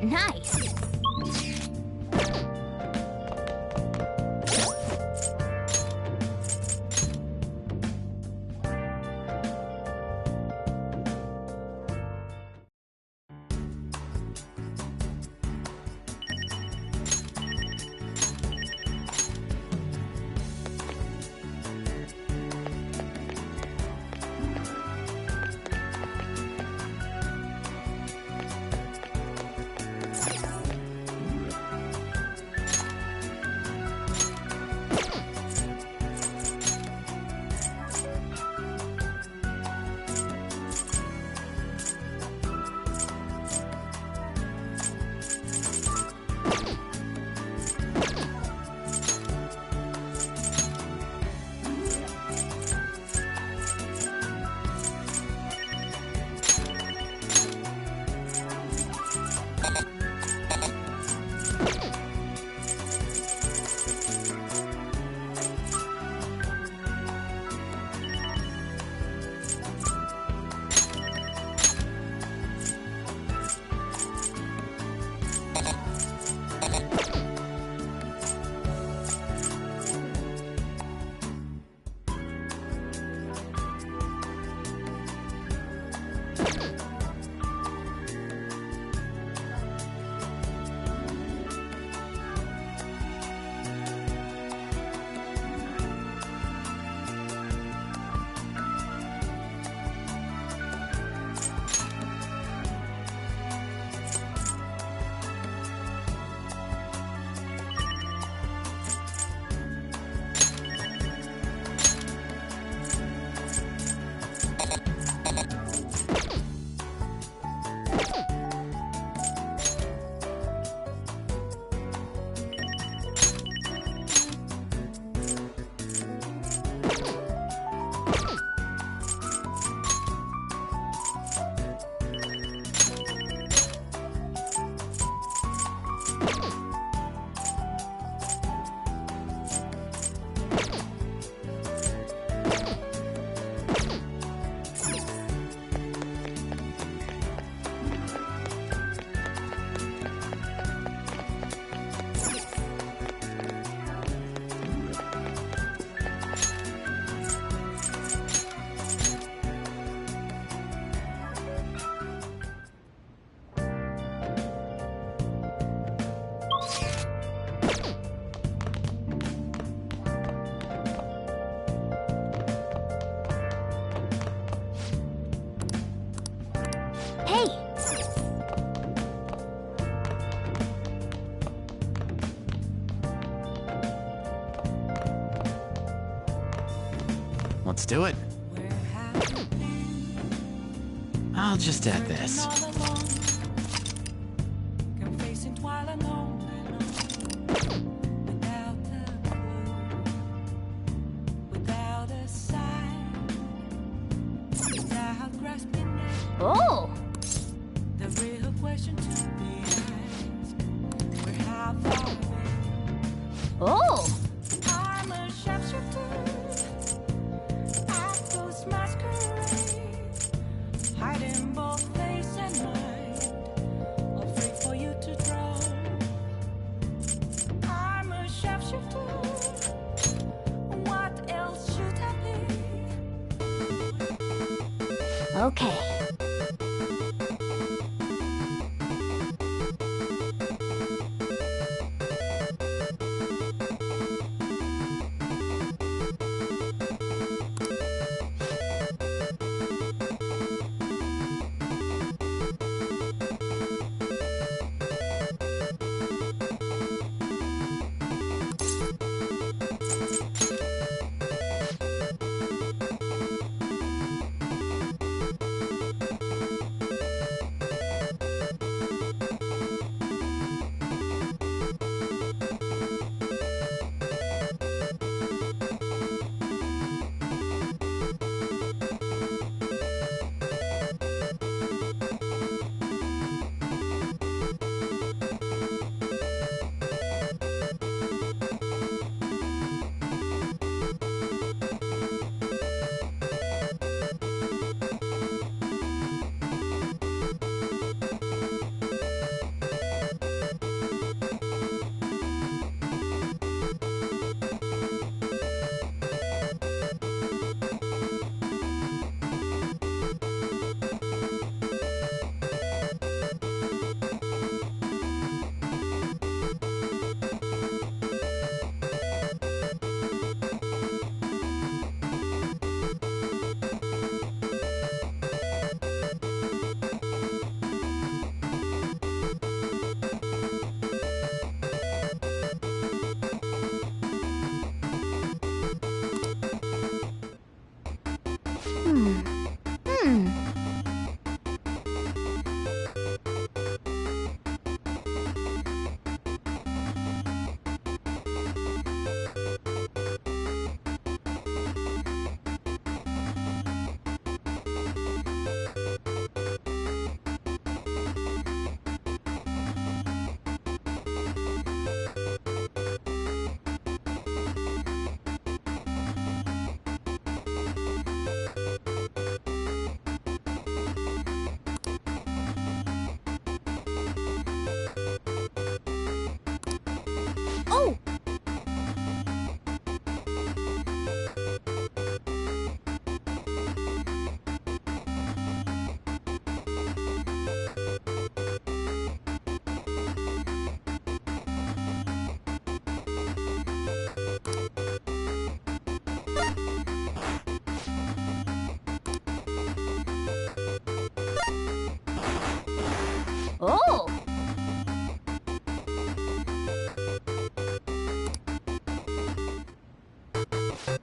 Nice! Let's do it. I'll just add this. Oh! The real question to be asked, we're how far away. Oh! I'm a sharpshooter, actors masquerade, hiding both face and mind, all free for you to draw. I'm a sharpshooter, what else should I be? Okay.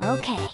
Okay.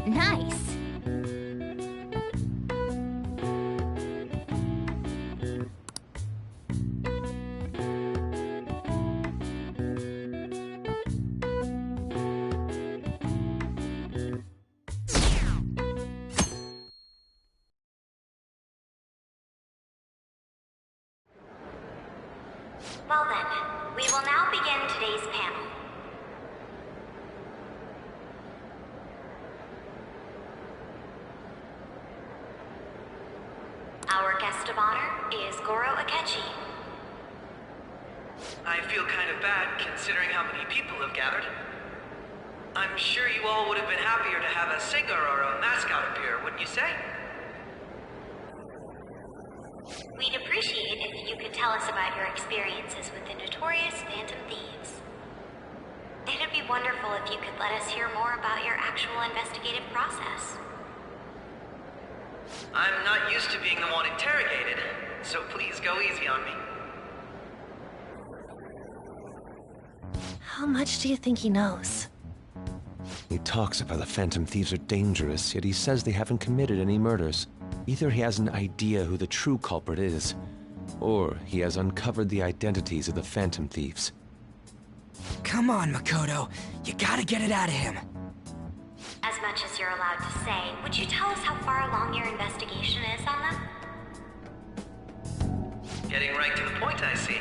Nice. Well then, we will now begin today's panel. Our guest of honor is Goro Akechi. I feel kind of bad considering how many people have gathered. I'm sure you all would have been happier to have a singer or a mascot appear, wouldn't you say? We'd appreciate if you could tell us about your experiences with the notorious Phantom Thieves. It'd be wonderful if you could let us hear more about your actual investigative process. I'm not used to being the one interrogated, so please go easy on me. How much do you think he knows? He talks about the Phantom Thieves are dangerous, yet he says they haven't committed any murders. Either he has an idea who the true culprit is, or he has uncovered the identities of the Phantom Thieves. Come on, Makoto. You gotta get it out of him. As much as you're allowed to say, would you tell us how far along your investigation is on them? Getting right to the point, I see.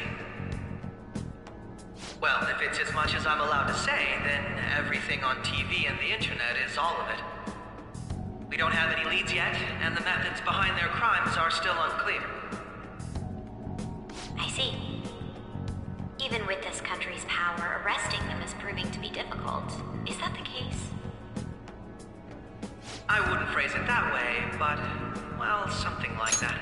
Well, if it's as much as I'm allowed to say, then everything on TV and the internet is all of it. We don't have any leads yet, and the methods behind their crimes are still unclear. I see. Even with this country's power, arresting them is proving to be difficult. Is that the case? I wouldn't phrase it that way, but, well, something like that.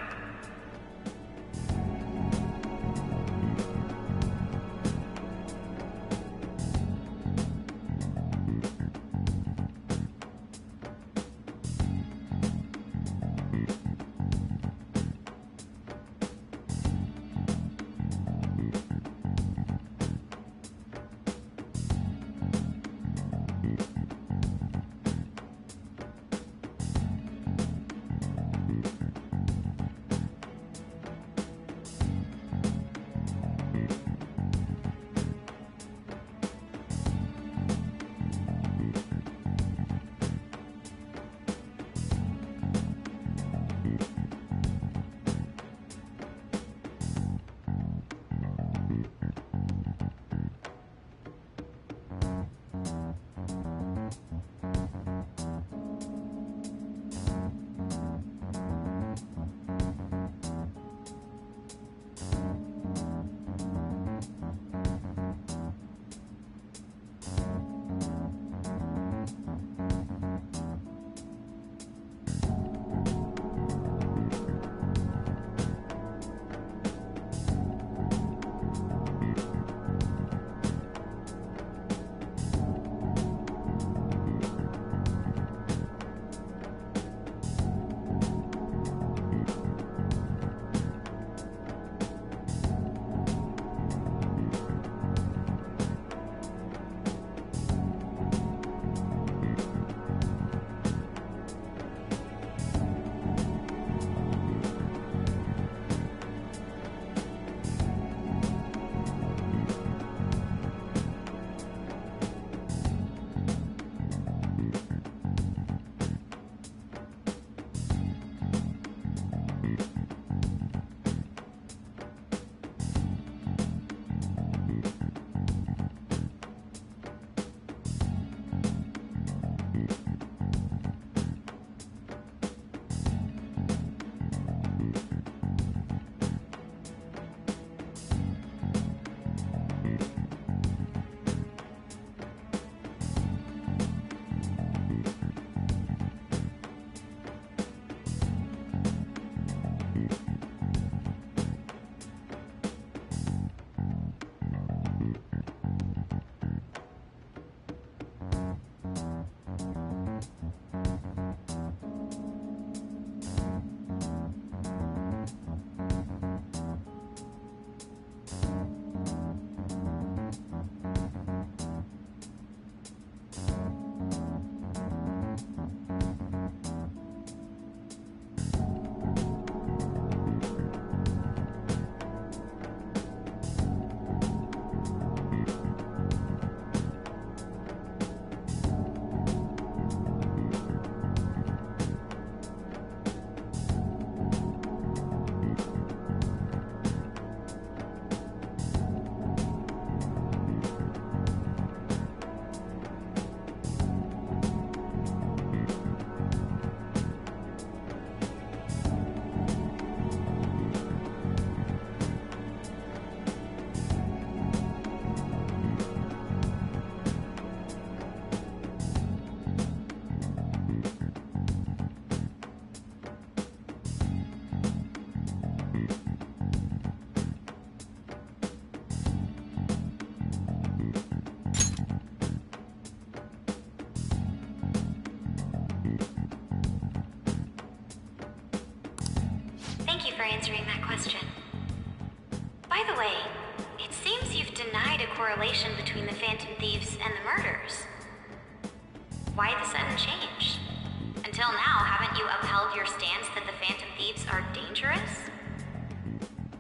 way, it seems you've denied a correlation between the Phantom Thieves and the murders. Why the sudden change? Until now, haven't you upheld your stance that the Phantom Thieves are dangerous?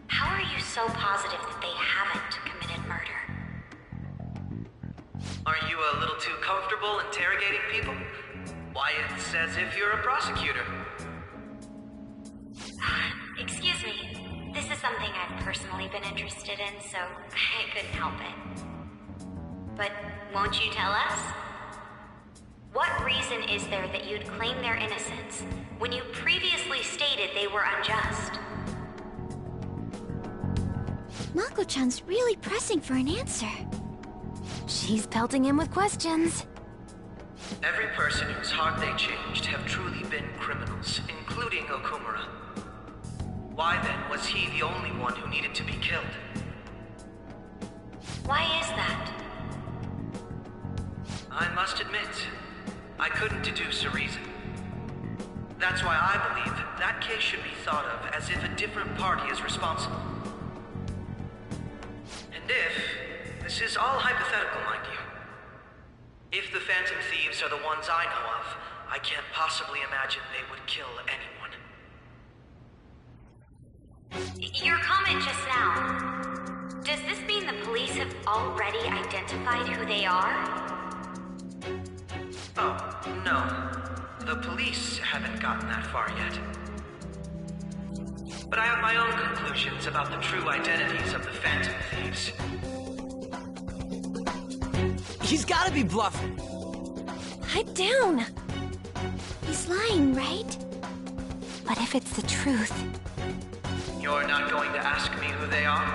How are you so positive that they haven't committed murder? Aren't you a little too comfortable interrogating people? Why, it's as if you're a prosecutor. Excuse me. This is something I've personally been interested in, so I couldn't help it. But won't you tell us? What reason is there that you'd claim their innocence when you previously stated they were unjust? Mako-chan's really pressing for an answer. She's pelting him with questions. Every person whose heart they changed have truly been criminals, including Okumura. Why then was he the only one who needed to be killed? Why is that? I must admit, I couldn't deduce a reason. That's why I believe that case should be thought of as if a different party is responsible. And if, this is all hypothetical, mind you, if the Phantom Thieves are the ones I know of, I can't possibly imagine they would kill anyone. Your comment just now, does this mean the police have already identified who they are? Oh, no. The police haven't gotten that far yet. But I have my own conclusions about the true identities of the Phantom Thieves. He's gotta be bluffing. Pipe down. He's lying, right? But if it's the truth... You're not going to ask me who they are?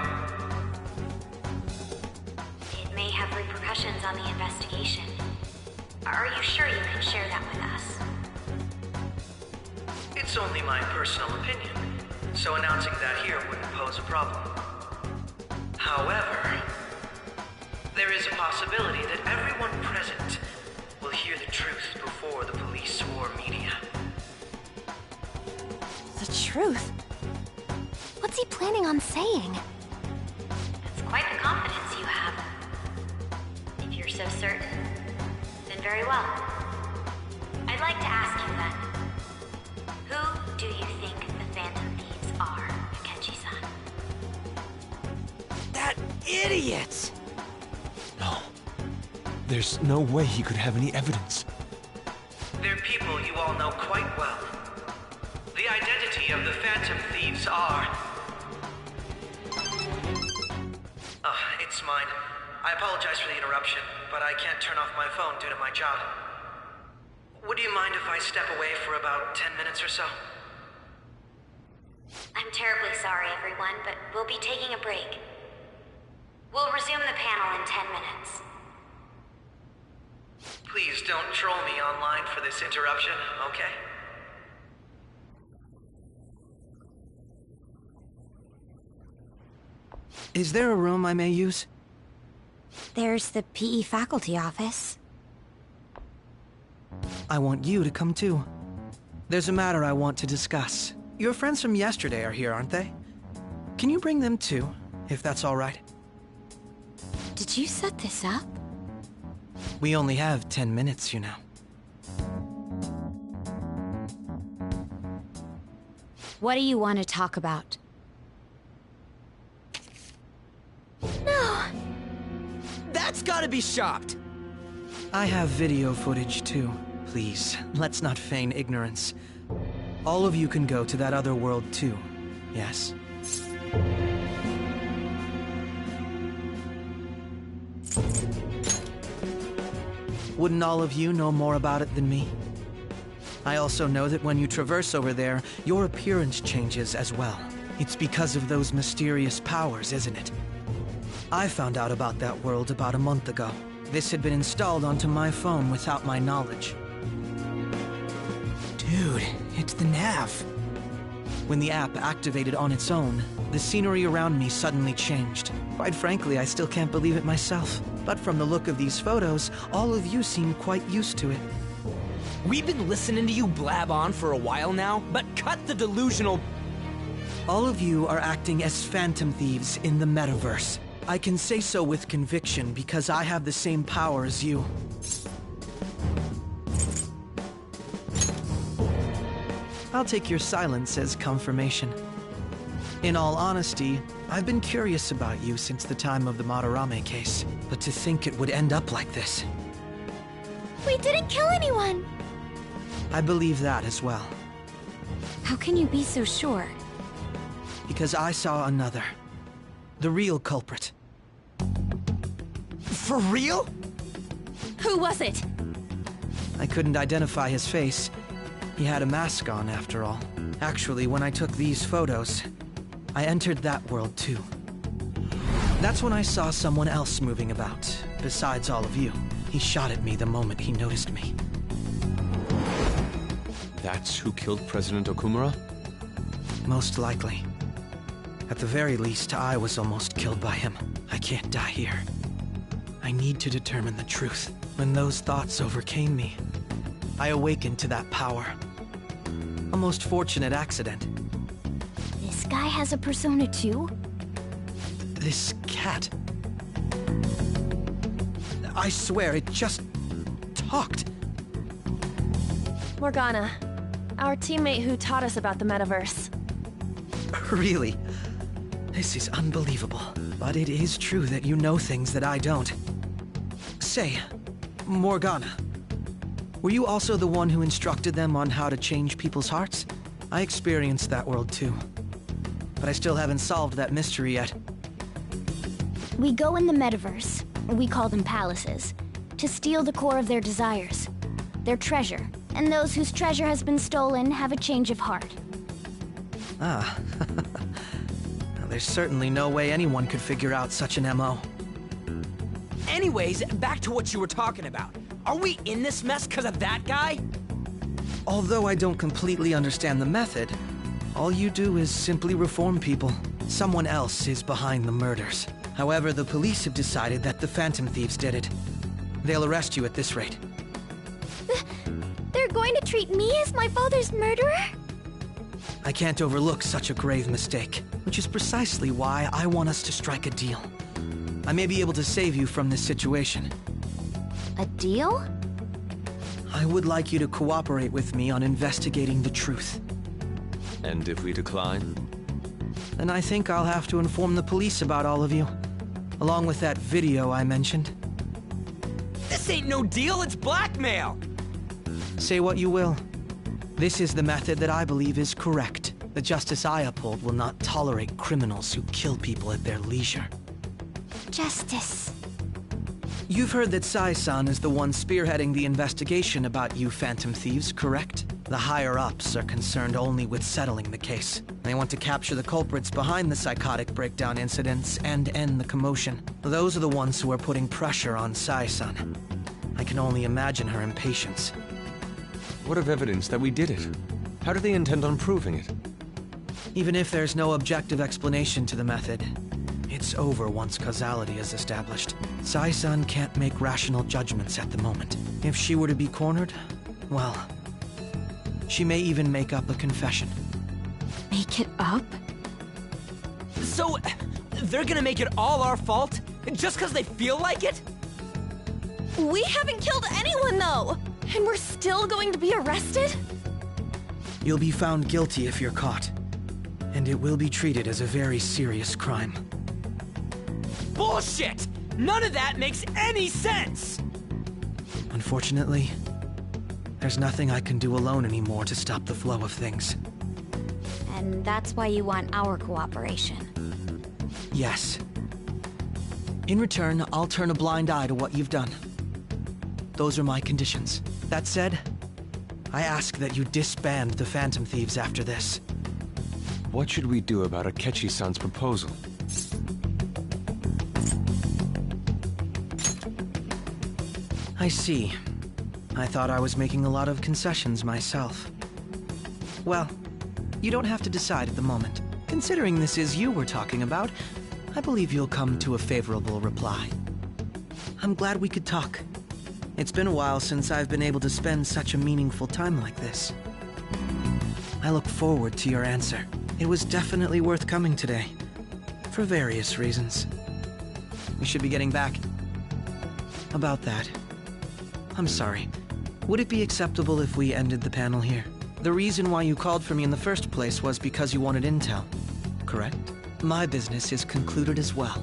It may have repercussions on the investigation. Are you sure you can share that with us? It's only my personal opinion, so announcing that here wouldn't pose a problem. However, there is a possibility that everyone present will hear the truth before the police or media. The truth? What's he planning on saying? That's quite the confidence you have. If you're so certain, then very well. I'd like to ask you then, who do you think the Phantom Thieves are, Akechi-san? That idiot! No. There's no way he could have any evidence. They're people you all know quite well. The identity of the Phantom Thieves are... it's mine. I apologize for the interruption, but I can't turn off my phone due to my job. Would you mind if I step away for about 10 minutes or so? I'm terribly sorry, everyone, but we'll be taking a break. We'll resume the panel in 10 minutes. Please don't troll me online for this interruption, okay? Is there a room I may use? There's the PE faculty office. I want you to come too. There's a matter I want to discuss. Your friends from yesterday are here, aren't they? Can you bring them too, if that's all right? Did you set this up? We only have 10 minutes, you know. What do you want to talk about? No! That's gotta be shopped! I have video footage too. Please, let's not feign ignorance. All of you can go to that other world too, yes? Wouldn't all of you know more about it than me? I also know that when you traverse over there, your appearance changes as well. It's because of those mysterious powers, isn't it? I found out about that world about a month ago. This had been installed onto my phone without my knowledge. Dude, it's the nav. When the app activated on its own, the scenery around me suddenly changed. Quite frankly, I still can't believe it myself. But from the look of these photos, all of you seem quite used to it. We've been listening to you blab on for a while now, but cut the delusional... All of you are acting as phantom thieves in the metaverse. I can say so with conviction because I have the same power as you. I'll take your silence as confirmation. In all honesty, I've been curious about you since the time of the Madarame case, but to think it would end up like this. We didn't kill anyone! I believe that as well, How can you be so sure? because I saw another. The real culprit. For real? Who was it? I couldn't identify his face. He had a mask on, after all. Actually, when I took these photos, I entered that world too. That's when I saw someone else moving about, besides all of you. He shot at me the moment he noticed me. That's who killed President Okumura? Most likely. At the very least, I was almost killed by him. I can't die here. I need to determine the truth. When those thoughts overcame me, I awakened to that power. A most fortunate accident. This guy has a persona too? This cat. I swear, it just talked. Morgana, our teammate who taught us about the metaverse. Really? This is unbelievable. But it is true that you know things that I don't. Say, Morgana, were you also the one who instructed them on how to change people's hearts? I experienced that world too. But I still haven't solved that mystery yet. We go in the metaverse, we call them palaces, to steal the core of their desires, their treasure. And those whose treasure has been stolen have a change of heart. Ah. Now, there's certainly no way anyone could figure out such an MO. Anyways, back to what you were talking about. Are we in this mess because of that guy? Although I don't completely understand the method, all you do is simply reform people. Someone else is behind the murders. However, the police have decided that the Phantom Thieves did it. They'll arrest you at this rate. They're going to treat me as my father's murderer? I can't overlook such a grave mistake, which is precisely why I want us to strike a deal. I may be able to save you from this situation. A deal? I would like you to cooperate with me on investigating the truth. And if we decline? Then I think I'll have to inform the police about all of you, along with that video I mentioned. This ain't no deal, it's blackmail! Say what you will. This is the method that I believe is correct. The justice I uphold will not tolerate criminals who kill people at their leisure. Justice. You've heard that Sai-san is the one spearheading the investigation about you Phantom Thieves, correct? The higher-ups are concerned only with settling the case. They want to capture the culprits behind the psychotic breakdown incidents and end the commotion. Those are the ones who are putting pressure on Sai-san. I can only imagine her impatience. What of evidence that we did it? How do they intend on proving it? Even if there's no objective explanation to the method, it's over once causality is established. Sai-san can't make rational judgments at the moment. If she were to be cornered, well, she may even make up a confession. Make it up? So, they're gonna make it all our fault? Just because they feel like it? We haven't killed anyone, though! And we're still going to be arrested? You'll be found guilty if you're caught. And it will be treated as a very serious crime. Bullshit! None of that makes any sense! Unfortunately, there's nothing I can do alone anymore to stop the flow of things. And that's why you want our cooperation. Yes. In return, I'll turn a blind eye to what you've done. Those are my conditions. That said, I ask that you disband the Phantom Thieves after this. What should we do about Akechi-san's proposal? I see. I thought I was making a lot of concessions myself. Well, you don't have to decide at the moment. Considering this is you we're talking about, I believe you'll come to a favorable reply. I'm glad we could talk. It's been a while since I've been able to spend such a meaningful time like this. I look forward to your answer. It was definitely worth coming today. For various reasons. We should be getting back. About that. I'm sorry. Would it be acceptable if we ended the panel here? The reason why you called for me in the first place was because you wanted intel, correct? My business is concluded as well.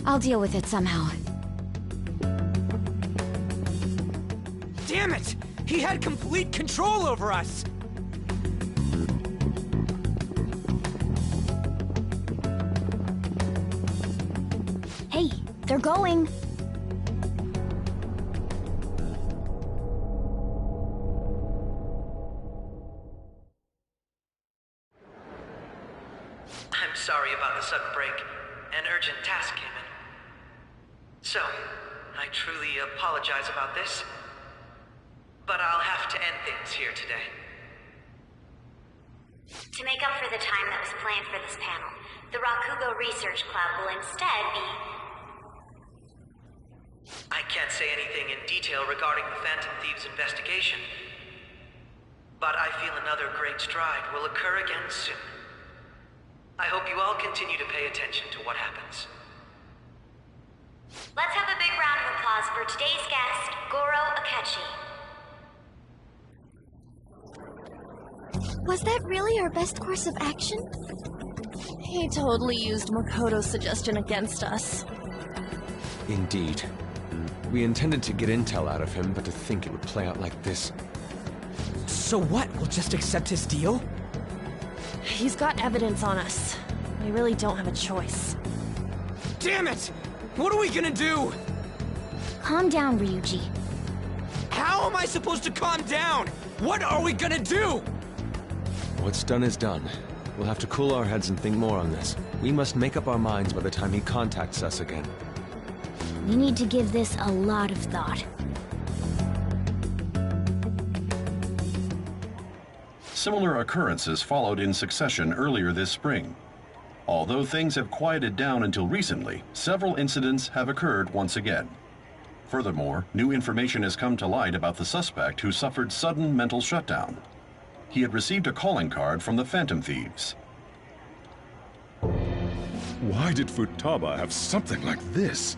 I'll deal with it somehow. Damn it! He had complete control over us! Hey, they're going. I'm sorry about the sudden break. An urgent task came in. So, I truly apologize about this. But I'll have to end things here today. To make up for the time that was planned for this panel, the Rakugo Research Club will instead be... I can't say anything in detail regarding the Phantom Thieves investigation. But I feel another great stride will occur again soon. I hope you all continue to pay attention to what happens. Let's have a big round of applause for today's guest, Goro Akechi. Was that really our best course of action? He totally used Makoto's suggestion against us. Indeed. We intended to get intel out of him, but to think it would play out like this. So what? We'll just accept his deal? He's got evidence on us. We really don't have a choice. Damn it! What are we gonna do? Calm down, Ryuji. How am I supposed to calm down? What are we gonna do? What's done is done. We'll have to cool our heads and think more on this. We must make up our minds by the time he contacts us again. We need to give this a lot of thought. Similar occurrences followed in succession earlier this spring. Although things have quieted down until recently, several incidents have occurred once again. Furthermore, new information has come to light about the suspect who suffered sudden mental shutdown. He had received a calling card from the Phantom Thieves. Why did Futaba have something like this?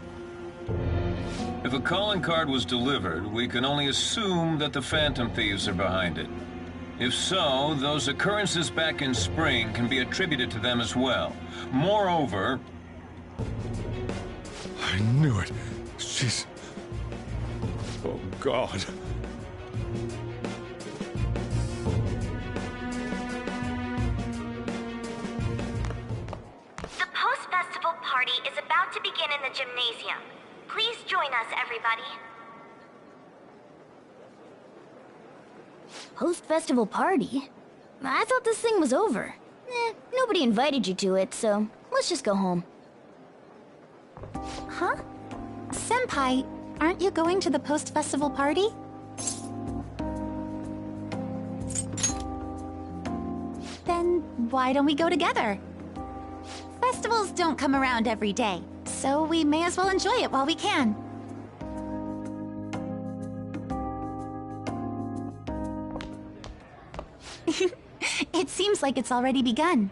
If a calling card was delivered, we can only assume that the Phantom Thieves are behind it. If so, those occurrences back in spring can be attributed to them as well. Moreover... I knew it. She's... Oh, God. The post-festival party is about to begin in the gymnasium. Please join us, everybody. Post-festival party? I thought this thing was over. Nobody invited you to it, so let's just go home. Huh? Senpai, aren't you going to the post-festival party? Then why don't we go together? Festivals don't come around every day, so we may as well enjoy it while we can. It seems like it's already begun.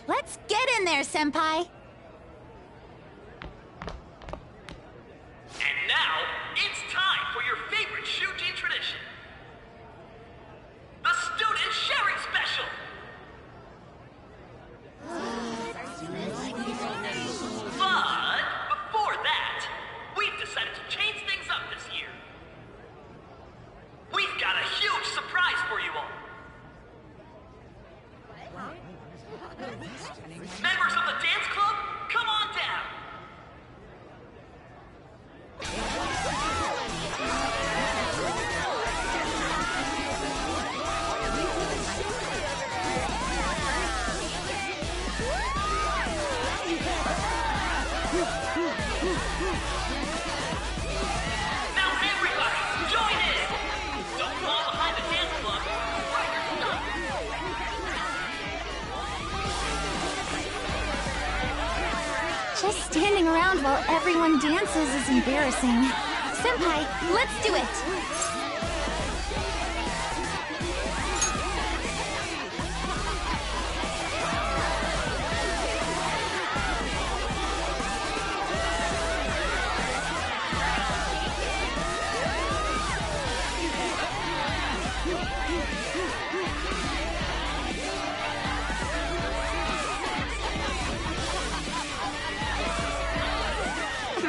Let's get in there, Senpai! And now, it's time for your favorite Shuji tradition. The Student Sharing Special! But before that, we've decided to change things up this year. We've got a huge surprise for you all. Members of the dance club, come on down. Now everybody, join in! Don't fall behind the dance club. Right your stuff. Just standing around while everyone dances is embarrassing. Senpai, let's do it!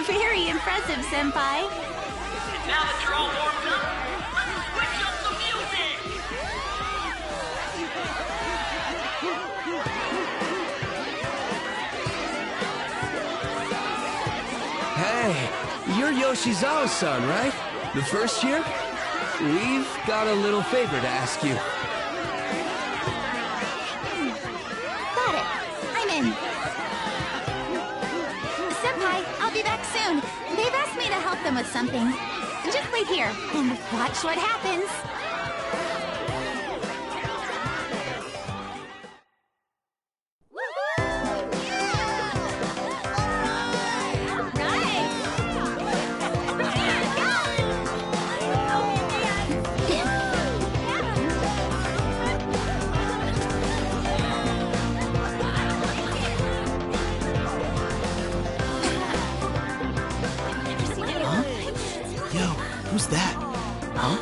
Very impressive, Senpai. And now that you're all warmed up, let's switch up the music! Hey, you're Yoshizawa-san, right? The first year? We've got a little favor to ask you. Got it. I'm in. Senpai, I'll be back soon. They've asked me to help them with something. Just wait here and watch what happens. Who's that? Huh?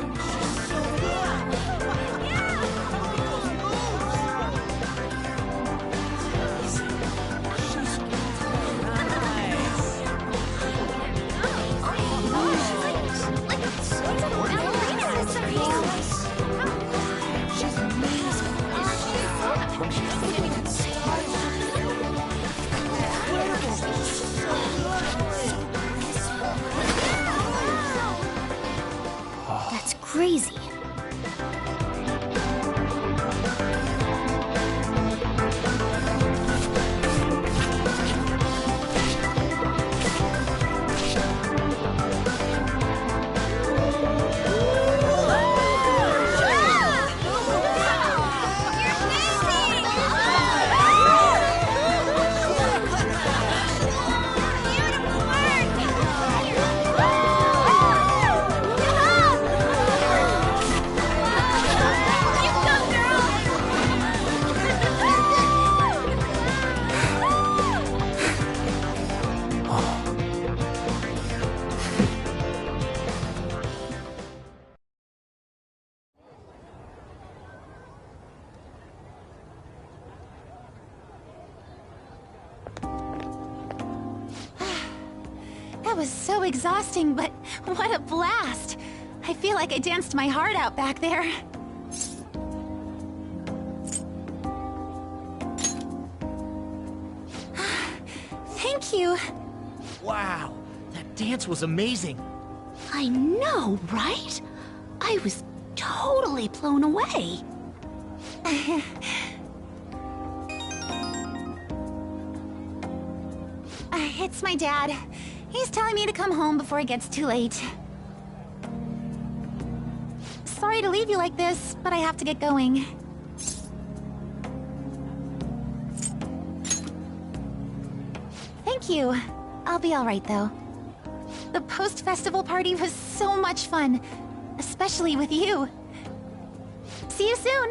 That's crazy. That was so exhausting, but what a blast! I feel like I danced my heart out back there. Thank you. Wow, that dance was amazing. I know, right? I was totally blown away. It's my dad. He's telling me to come home before it gets too late. Sorry to leave you like this, but I have to get going. Thank you. I'll be all right, though. The post-festival party was so much fun, especially with you. See you soon!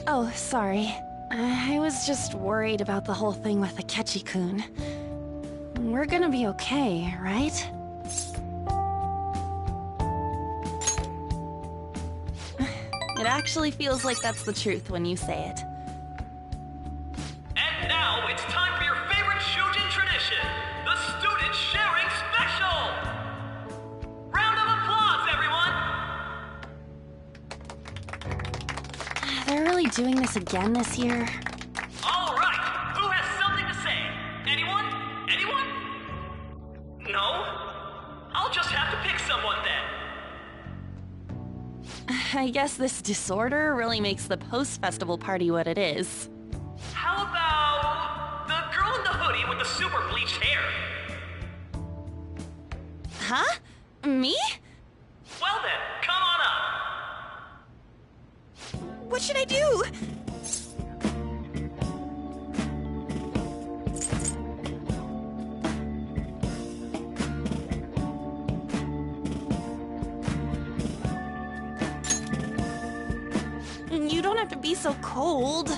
Oh, sorry. I was just worried about the whole thing with Akechi-kun. We're gonna be okay, right? It actually feels like that's the truth when you say it. And now it's time for your favorite Shujin tradition, the Student Sharing Special! Round of applause, everyone! They're really doing this again this year? All right, who has something to say? Anyone? Anyone? No? I'll just have to pick someone then. I guess this disorder really makes the post-festival party what it is. How about the girl in the hoodie with the super bleached hair? Huh? Me? Well then, come on up. What should I do? You don't have to be so cold.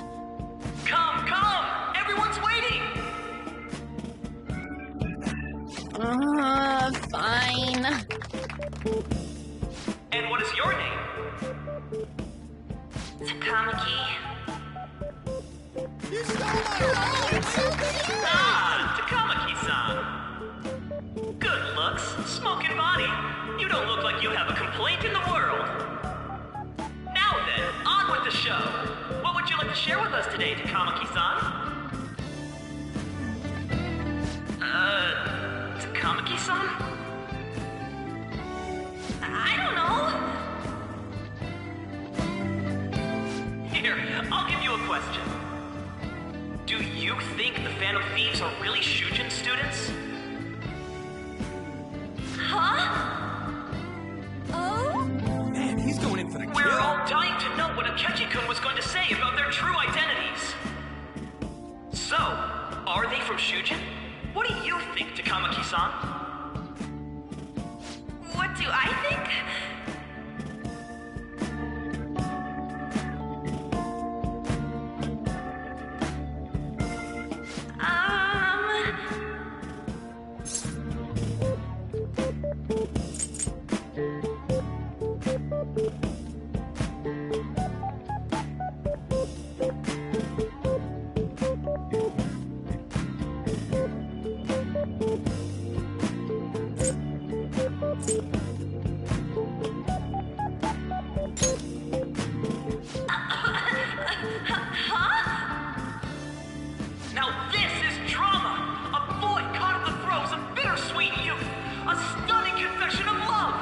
Come, come! Everyone's waiting! Fine. And what is your name? Takamaki. Ah, Takamaki-san. Good looks, smoking body. You don't look like you have a complaint in the world. Now then, on with the show. What would you like to share with us today, Takamaki-san? Takamaki-san? I don't know. Here, I'll give you a question. Do you think the Phantom Thieves are really Shujin students? Huh? Oh? Man, he's going in for the kill. We're all dying to know what Akechi-kun was going to say about their true identities. So, are they from Shujin? What do you think, Takamaki-san? What do I think? Now this is drama! A boy caught in the throes of bittersweet youth! A stunning confession of love!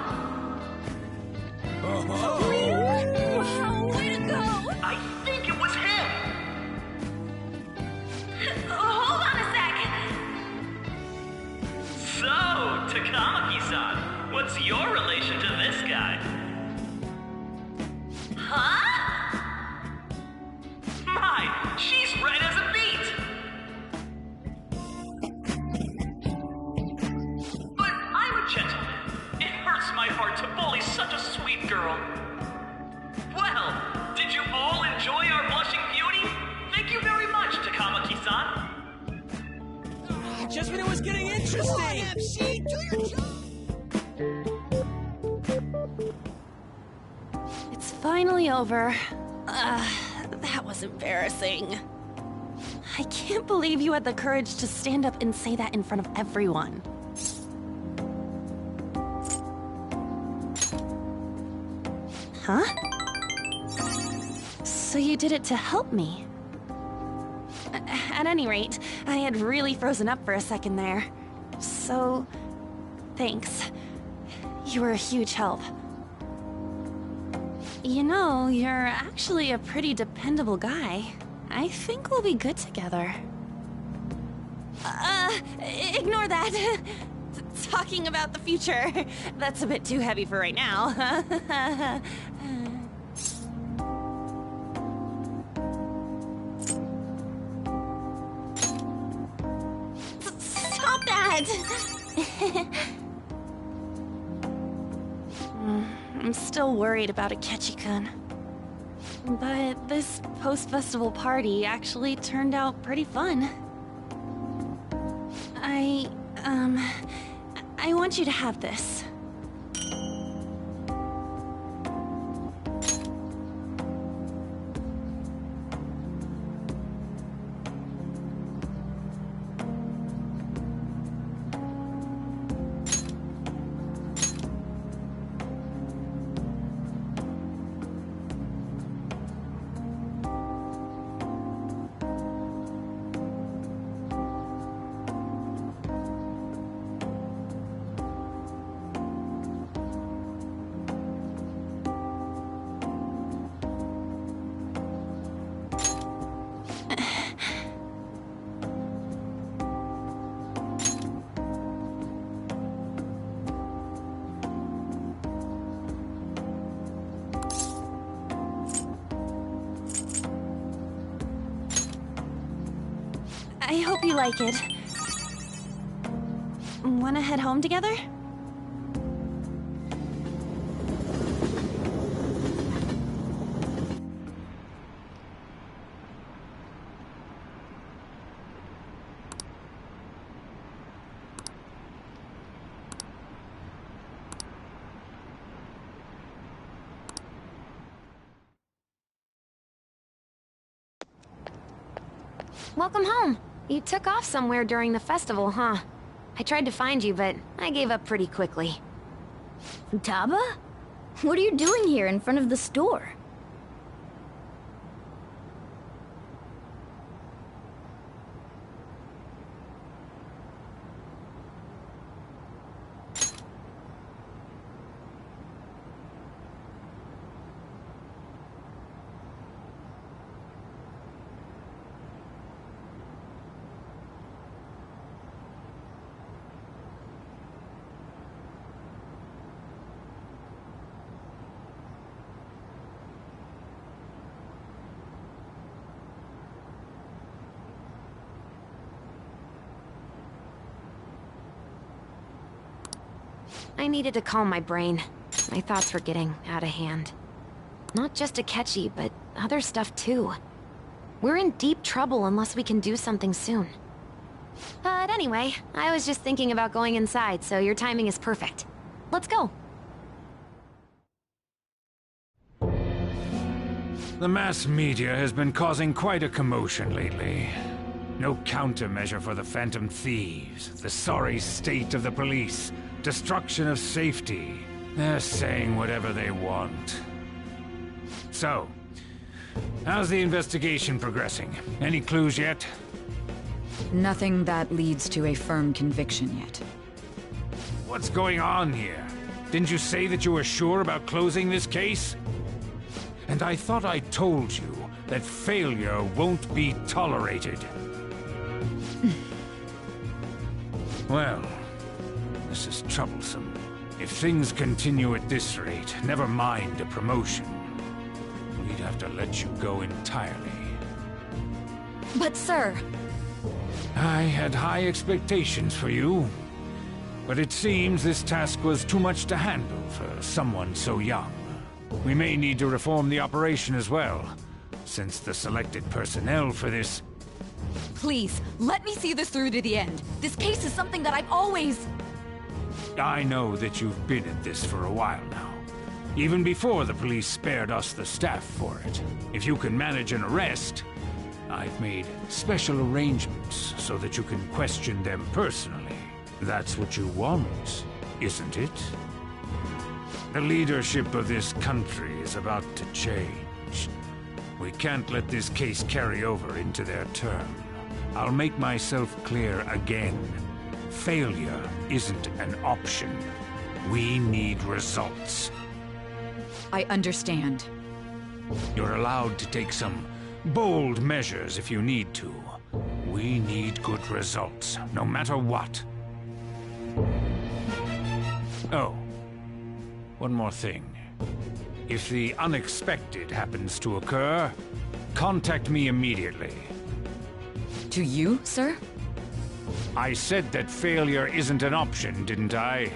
Wow, way to go! I think it was him! Hold on a sec. So, Takamaki-san, what's your relation to this guy? Huh? My, she's red as a beet! But I'm a gentleman. It hurts my heart to bully such a sweet girl. Well, did you all enjoy our blushing beauty? Thank you very much, Takamaki-san. Just when it was getting interesting. MC, do your job. It's finally over. That was embarrassing. I can't believe you had the courage to stand up and say that in front of everyone. Huh? So you did it to help me? At any rate, I had really frozen up for a second there. So, thanks. You were a huge help. You know, you're actually a pretty dependable guy. I think we'll be good together. Ignore that. Talking about the future. That's a bit too heavy for right now. Stop that! I'm still worried about Akechi-kun. But this post-festival party actually turned out pretty fun. I want you to have this. I hope you like it. Wanna head home together? Welcome home. You took off somewhere during the festival, huh? I tried to find you, but I gave up pretty quickly. Taba? What are you doing here in front of the store? I needed to calm my brain. My thoughts were getting out of hand. Not just Akechi, but other stuff too. We're in deep trouble unless we can do something soon. But anyway, I was just thinking about going inside, so your timing is perfect. Let's go. The mass media has been causing quite a commotion lately. No countermeasure for the Phantom Thieves, the sorry state of the police, destruction of safety. They're saying whatever they want. So, how's the investigation progressing? Any clues yet? Nothing that leads to a firm conviction yet. What's going on here? Didn't you say that you were sure about closing this case? And I thought I told you that failure won't be tolerated. Well, this is troublesome. If things continue at this rate, never mind a promotion. We'd have to let you go entirely. But sir... I had high expectations for you. But it seems this task was too much to handle for someone so young. We may need to reform the operation as well, since the selected personnel for this... Please, let me see this through to the end. This case is something that I've always... I know that you've been at this for a while now. Even before the police spared us the staff for it. If you can manage an arrest, I've made special arrangements so that you can question them personally. That's what you want, isn't it? The leadership of this country is about to change. We can't let this case carry over into their term. I'll make myself clear again. Failure isn't an option. We need results. I understand. You're allowed to take some bold measures if you need to. We need good results, no matter what. Oh, one more thing. If the unexpected happens to occur, contact me immediately. To you, sir? I said that failure isn't an option, didn't I?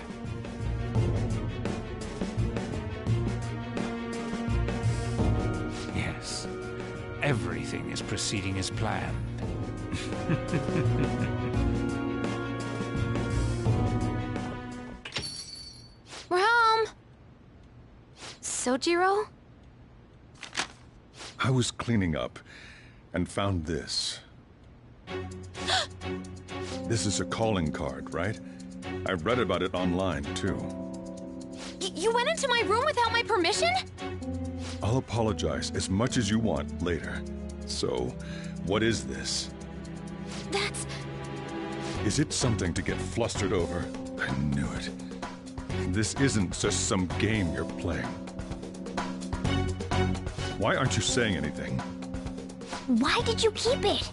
everything is proceeding as planned. We're home! Sojiro? I was cleaning up and found this. This is a calling card, right? I read about it online, too. You went into my room without my permission? I'll apologize as much as you want later. So, what is this? That's... Is it something to get flustered over? I knew it. This isn't just some game you're playing. Why aren't you saying anything? Why did you keep it?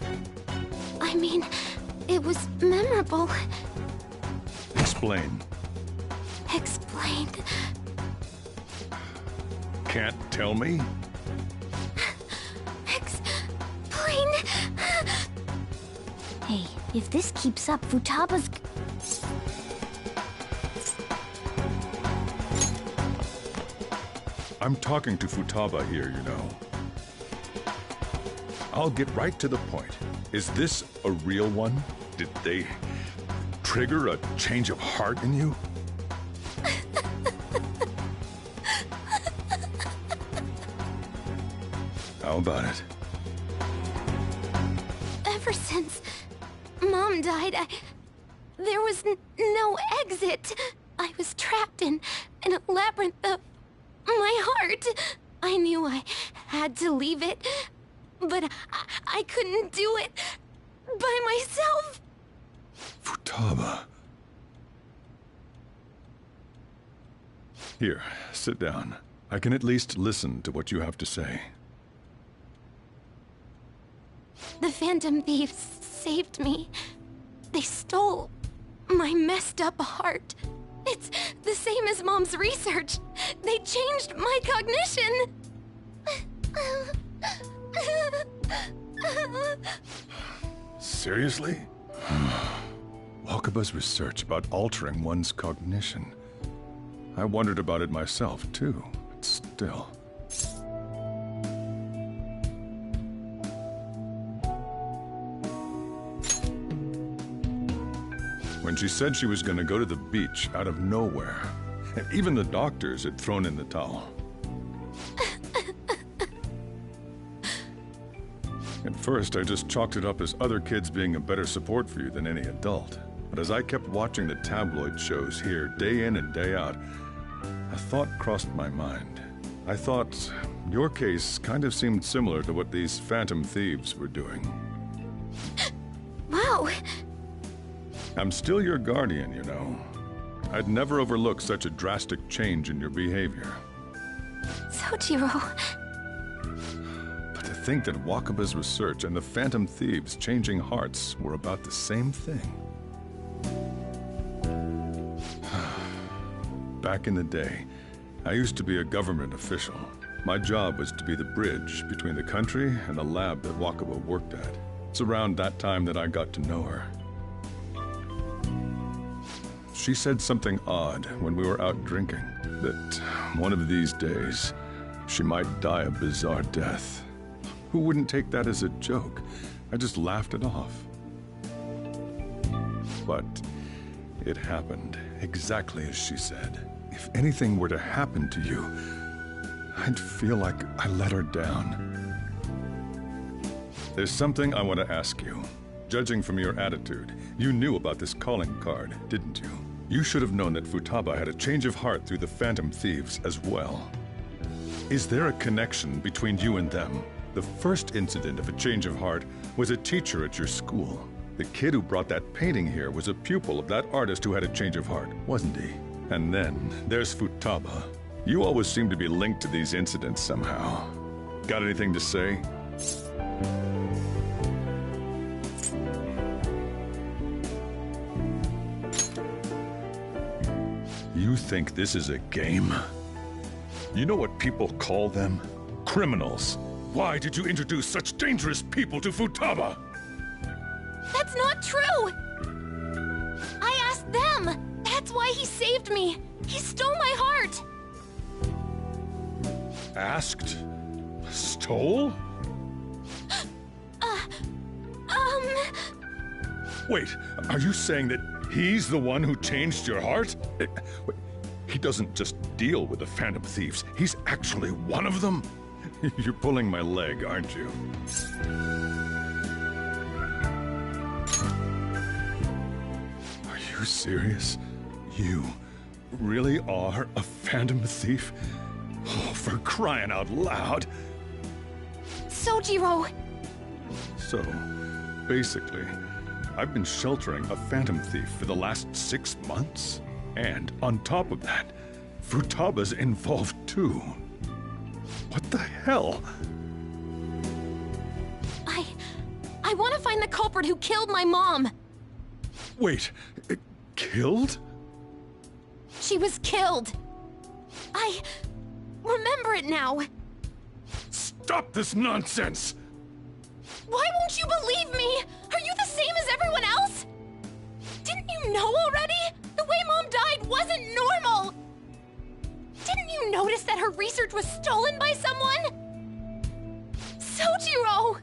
I mean, it was memorable. Explain. Explain. Can't tell me? Explain. Hey, if this keeps up, Futaba's... I'm talking to Futaba here, you know. I'll get right to the point. Is this a real one? Did they trigger a change of heart in you? How about it? Ever since Mom died, there was no exit. I was trapped in a labyrinth of my heart. I knew I had to leave it, but I couldn't do it by myself. Futaba. Here, sit down. I can at least listen to what you have to say. The Phantom Thieves saved me. They stole my messed up heart. It's the same as Mom's research. They changed my cognition. Seriously? Wakaba's research about altering one's cognition. I wondered about it myself, too, but still. When she said she was going to go to the beach out of nowhere, and even the doctors had thrown in the towel. At first, I just chalked it up as other kids being a better support for you than any adult. But as I kept watching the tabloid shows here day in and day out, a thought crossed my mind. I thought your case kind of seemed similar to what these Phantom Thieves were doing. Wow. I'm still your guardian, you know. I'd never overlook such a drastic change in your behavior. Sojiro. But to think that Wakaba's research and the Phantom Thieves changing hearts were about the same thing. Back in the day, I used to be a government official. My job was to be the bridge between the country and the lab that Wakaba worked at. It's around that time that I got to know her. She said something odd when we were out drinking, that one of these days, she might die a bizarre death. Who wouldn't take that as a joke? I just laughed it off. But it happened exactly as she said. If anything were to happen to you, I'd feel like I let her down. There's something I want to ask you. Judging from your attitude, you knew about this calling card, didn't you? You should have known that Futaba had a change of heart through the Phantom Thieves as well. Is there a connection between you and them? The first incident of a change of heart was a teacher at your school. The kid who brought that painting here was a pupil of that artist who had a change of heart, wasn't he? And then there's Futaba. You always seem to be linked to these incidents somehow. Got anything to say? You think this is a game? You know what people call them? Criminals. Why did you introduce such dangerous people to Futaba? That's not true! I asked them! That's why he saved me! He stole my heart! Asked? Stole? Wait, are you saying that he's the one who changed your heart? Wait, he doesn't just deal with the Phantom Thieves. He's actually one of them? You're pulling my leg, aren't you? Are you serious? You really are a Phantom Thief? Oh, for crying out loud! Sojiro! So, basically, I've been sheltering a Phantom Thief for the last 6 months. And on top of that, Futaba's involved too. What the hell? I want to find the culprit who killed my mom! Wait, killed? She was killed! I remember it now! Stop this nonsense! Why won't you believe me? Are you the same as everyone else? Didn't you know already? The way Mom died wasn't normal! Didn't you notice that her research was stolen by someone? Sojiro!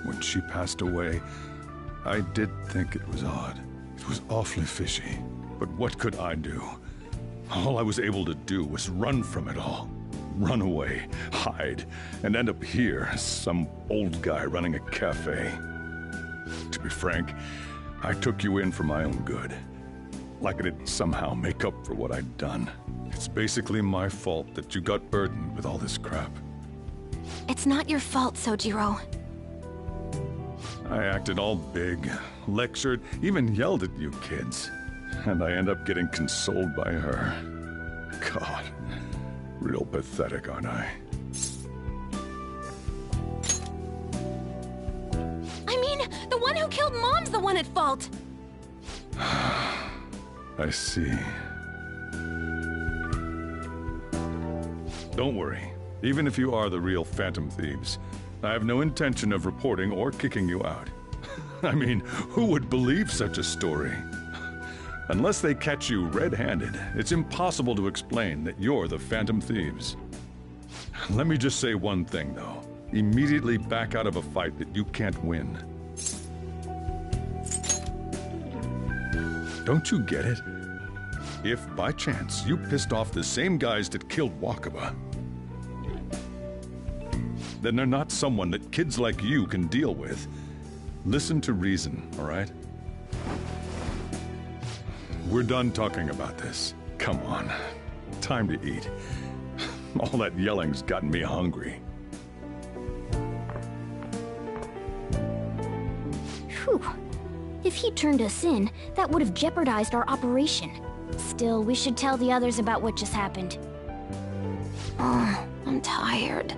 When she passed away, I did think it was odd. It was awfully fishy. But what could I do? All I was able to do was run from it all. Run away, hide, and end up here as some old guy running a cafe. To be frank, I took you in for my own good. Like it'd somehow make up for what I'd done. It's basically my fault that you got burdened with all this crap. It's not your fault, Sojiro. I acted all big, lectured, even yelled at you kids. And I end up getting consoled by her. God, real pathetic, aren't I? I mean, the one who killed Mom's the one at fault! I see. Don't worry. Even if you are the real Phantom Thieves, I have no intention of reporting or kicking you out. I mean, who would believe such a story? Unless they catch you red-handed, it's impossible to explain that you're the Phantom Thieves. Let me just say one thing, though. Immediately back out of a fight that you can't win. Don't you get it? If, by chance, you pissed off the same guys that killed Wakaba, then they're not someone that kids like you can deal with. Listen to reason, all right? We're done talking about this. Come on. Time to eat. All that yelling's gotten me hungry. Whew. If he turned us in, that would have jeopardized our operation. Still, we should tell the others about what just happened. Oh, I'm tired.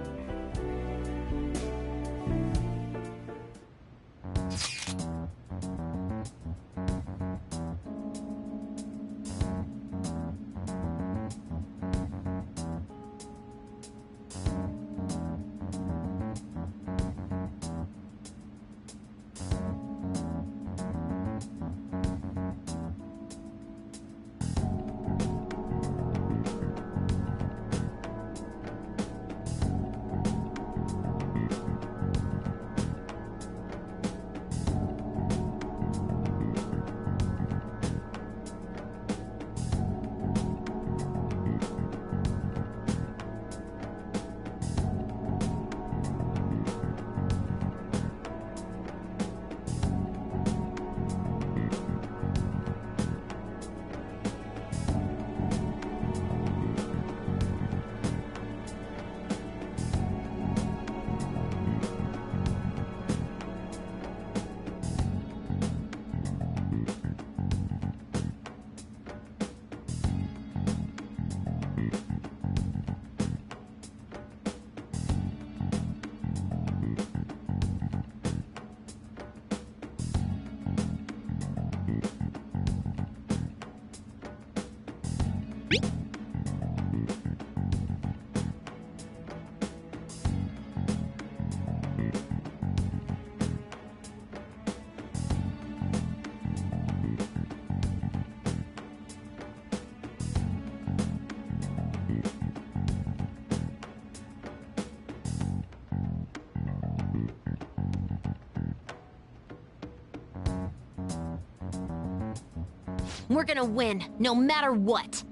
We're gonna win, no matter what.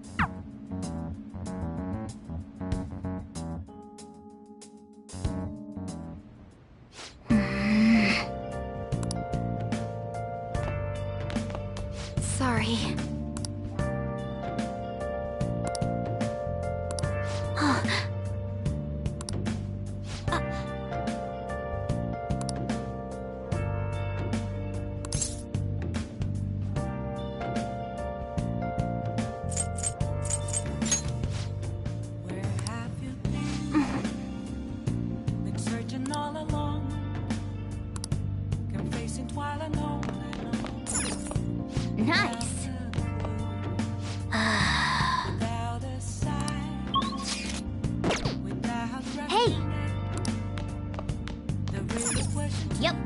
Sorry. Nice. Hey. Yep.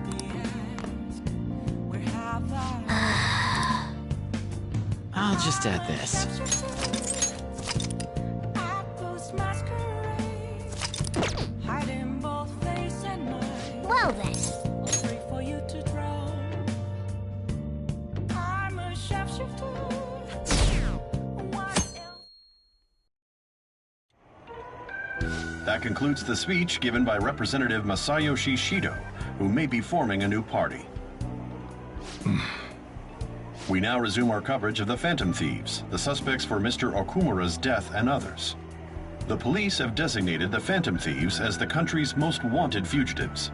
I'll just add this. Well then. That concludes the speech given by Representative Masayoshi Shido, who may be forming a new party. We now resume our coverage of the Phantom Thieves, the suspects for Mr. Okumura's death and others. The police have designated the Phantom Thieves as the country's most wanted fugitives,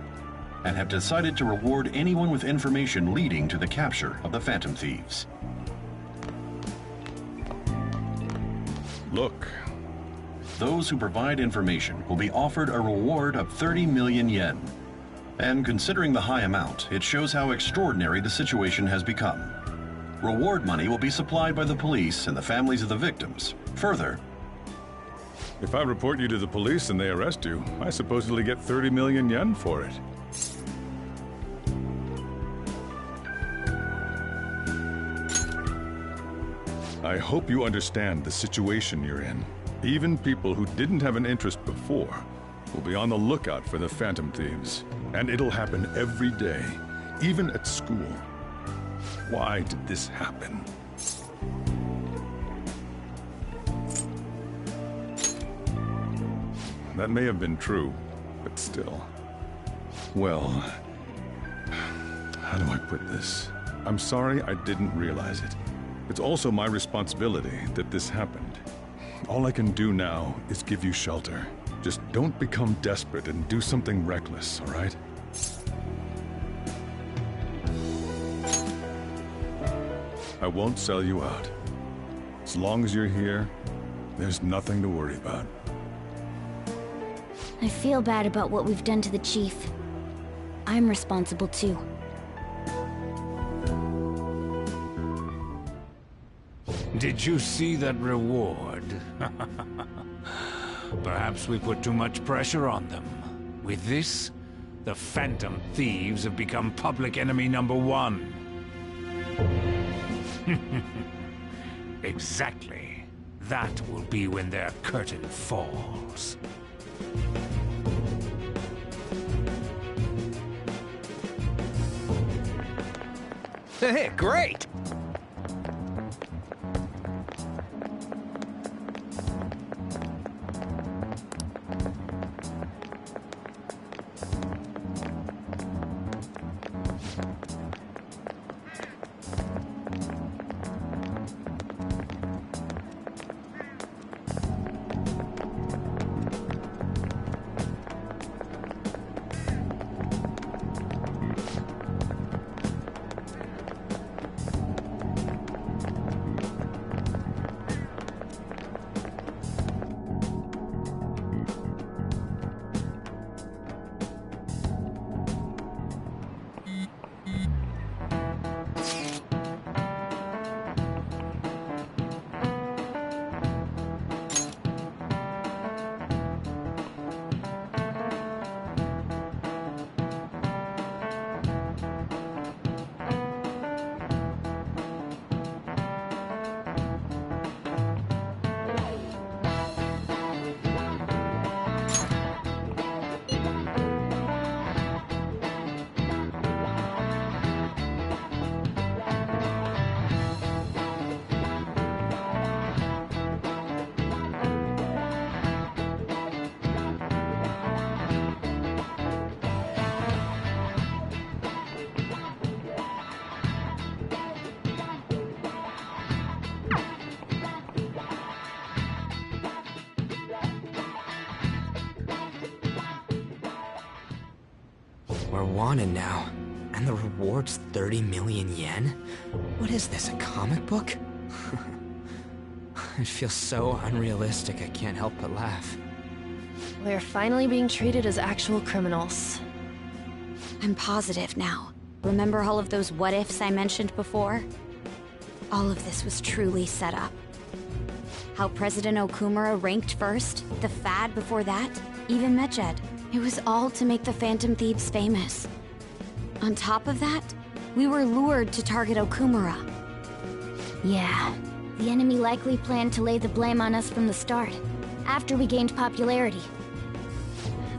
and have decided to reward anyone with information leading to the capture of the Phantom Thieves. Look. Those who provide information will be offered a reward of 30 million yen. And considering the high amount, it shows how extraordinary the situation has become. Reward money will be supplied by the police and the families of the victims. Further, If I report you to the police and they arrest you, I supposedly get 30 million yen for it. I hope you understand the situation you're in. Even people who didn't have an interest before will be on the lookout for the Phantom Thieves. And it'll happen every day, even at school. Why did this happen? That may have been true, but still. Well, how do I put this? I'm sorry I didn't realize it. It's also my responsibility that this happened. All I can do now is give you shelter. Just don't become desperate and do something reckless, all right? I won't sell you out. As long as you're here, there's nothing to worry about. I feel bad about what we've done to the chief. I'm responsible too. Did you see that reward? Perhaps we put too much pressure on them. With this, the Phantom Thieves have become public enemy #1. Exactly. That will be when their curtain falls. Hey, great! wanted now. And the reward's 30 million yen? What is this, a comic book? It feels so unrealistic I can't help but laugh. We're finally being treated as actual criminals. I'm positive now. Remember all of those what-ifs I mentioned before? All of this was truly set up. How President Okumura ranked first, the Fad before that, even Medjed. It was all to make the Phantom Thieves famous. On top of that, we were lured to target Okumura. Yeah, the enemy likely planned to lay the blame on us from the start, after we gained popularity.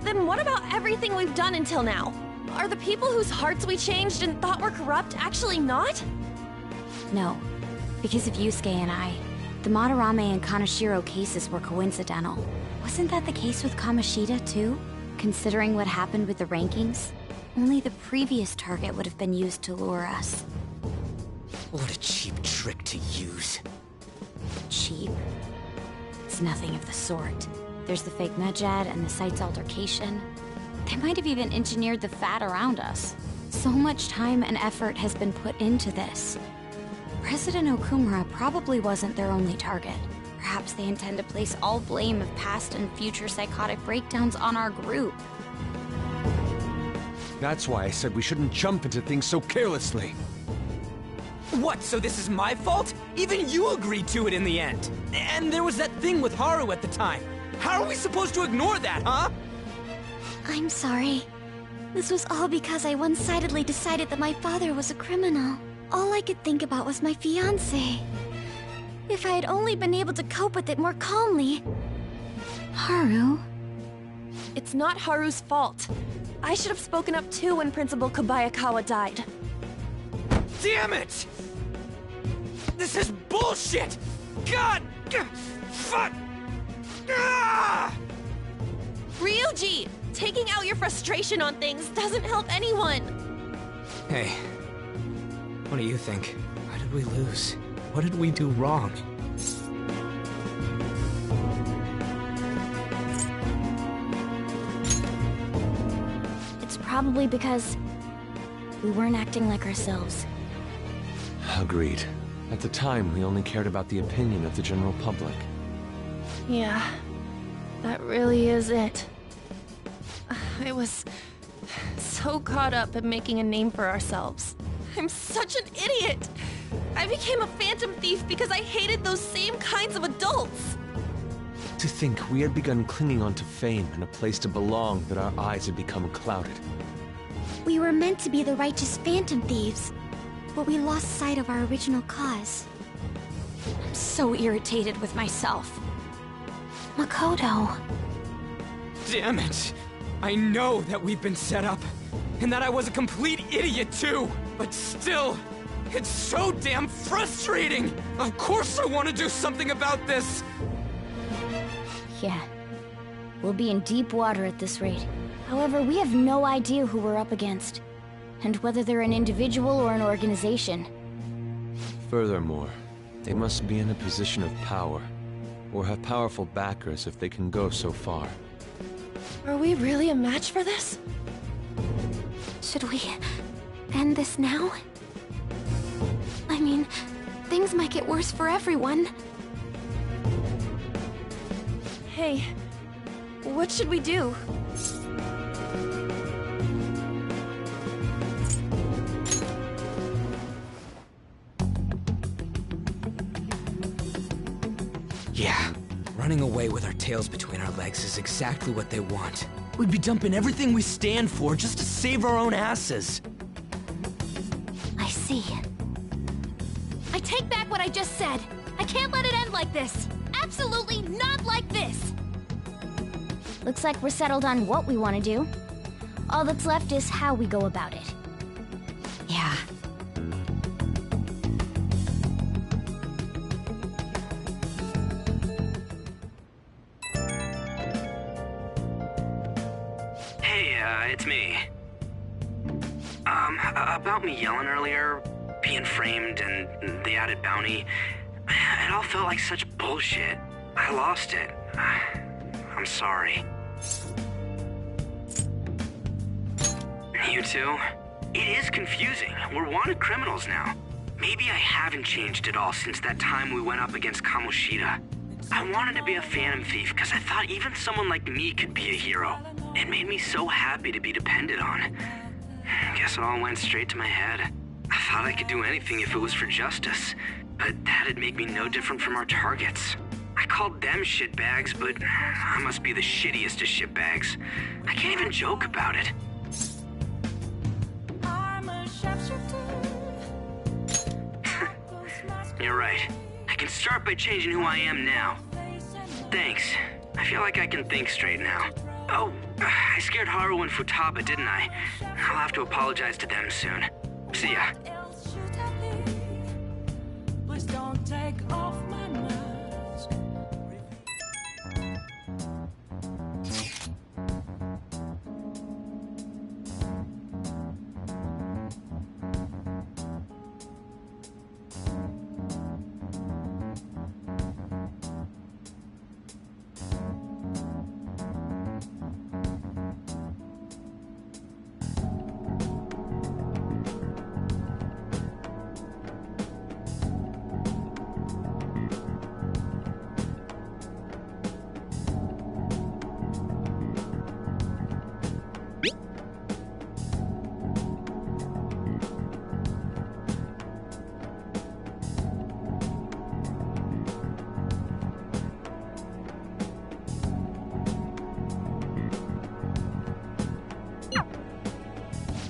Then what about everything we've done until now? Are the people whose hearts we changed and thought were corrupt actually not? No, because of Yusuke and I, the Madarame and Kaneshiro cases were coincidental. Wasn't that the case with Kamoshida, too? Considering what happened with the rankings, only the previous target would have been used to lure us. What a cheap trick to use. Cheap? It's nothing of the sort. There's the fake Medjed and the site's altercation. They might have even engineered the Fat around us. So much time and effort has been put into this. President Okumura probably wasn't their only target. Perhaps they intend to place all blame of past and future psychotic breakdowns on our group. That's why I said we shouldn't jump into things so carelessly. What, so this is my fault? Even you agreed to it in the end. And there was that thing with Haru at the time. How are we supposed to ignore that, huh? I'm sorry. This was all because I one-sidedly decided that my father was a criminal. All I could think about was my fiancé. If I had only been able to cope with it more calmly. Haru? It's not Haru's fault. I should have spoken up too when Principal Kobayakawa died. Damn it! This is bullshit! God! Fuck! Ah! Ryuji! Taking out your frustration on things doesn't help anyone! Hey, what do you think? Why did we lose? What did we do wrong? It's probably because we weren't acting like ourselves. Agreed. At the time, we only cared about the opinion of the general public. Yeah, that really is it. I was so caught up in making a name for ourselves. I'm such an idiot! I became a phantom thief because I hated those same kinds of adults! To think we had begun clinging onto fame and a place to belong, that our eyes had become clouded. We were meant to be the righteous phantom thieves, but we lost sight of our original cause. I'm so irritated with myself. Makoto. Damn it! I know that we've been set up, and that I was a complete idiot too! But still, it's so damn frustrating! Of course I want to do something about this! Yeah. We'll be in deep water at this rate. However, we have no idea who we're up against, and whether they're an individual or an organization. Furthermore, they must be in a position of power, or have powerful backers if they can go so far. Are we really a match for this? Should we end this now? I mean, things might get worse for everyone. Hey, what should we do? Yeah, running away with our tails between our legs is exactly what they want. We'd be dumping everything we stand for just to save our own asses. I see. I take back what I just said. I can't let it end like this. Absolutely not like this. Looks like we're settled on what we want to do. All that's left is how we go about it. Yeah. Hey, it's me. About me yelling earlier, being framed, and the added bounty, it all felt like such bullshit. I lost it. I'm sorry. You too? It is confusing. We're wanted criminals now. Maybe I haven't changed at all since that time we went up against Kamoshida. I wanted to be a Phantom Thief because I thought even someone like me could be a hero. It made me so happy to be depended on. Guess it all went straight to my head. I thought I could do anything if it was for justice, but that'd make me no different from our targets. I called them shitbags, but I must be the shittiest of shitbags. I can't even joke about it. You're right. I can start by changing who I am now. Thanks. I feel like I can think straight now. Oh, I scared Haru and Futaba, didn't I? I'll have to apologize to them soon. See ya. Please don't take off my mask.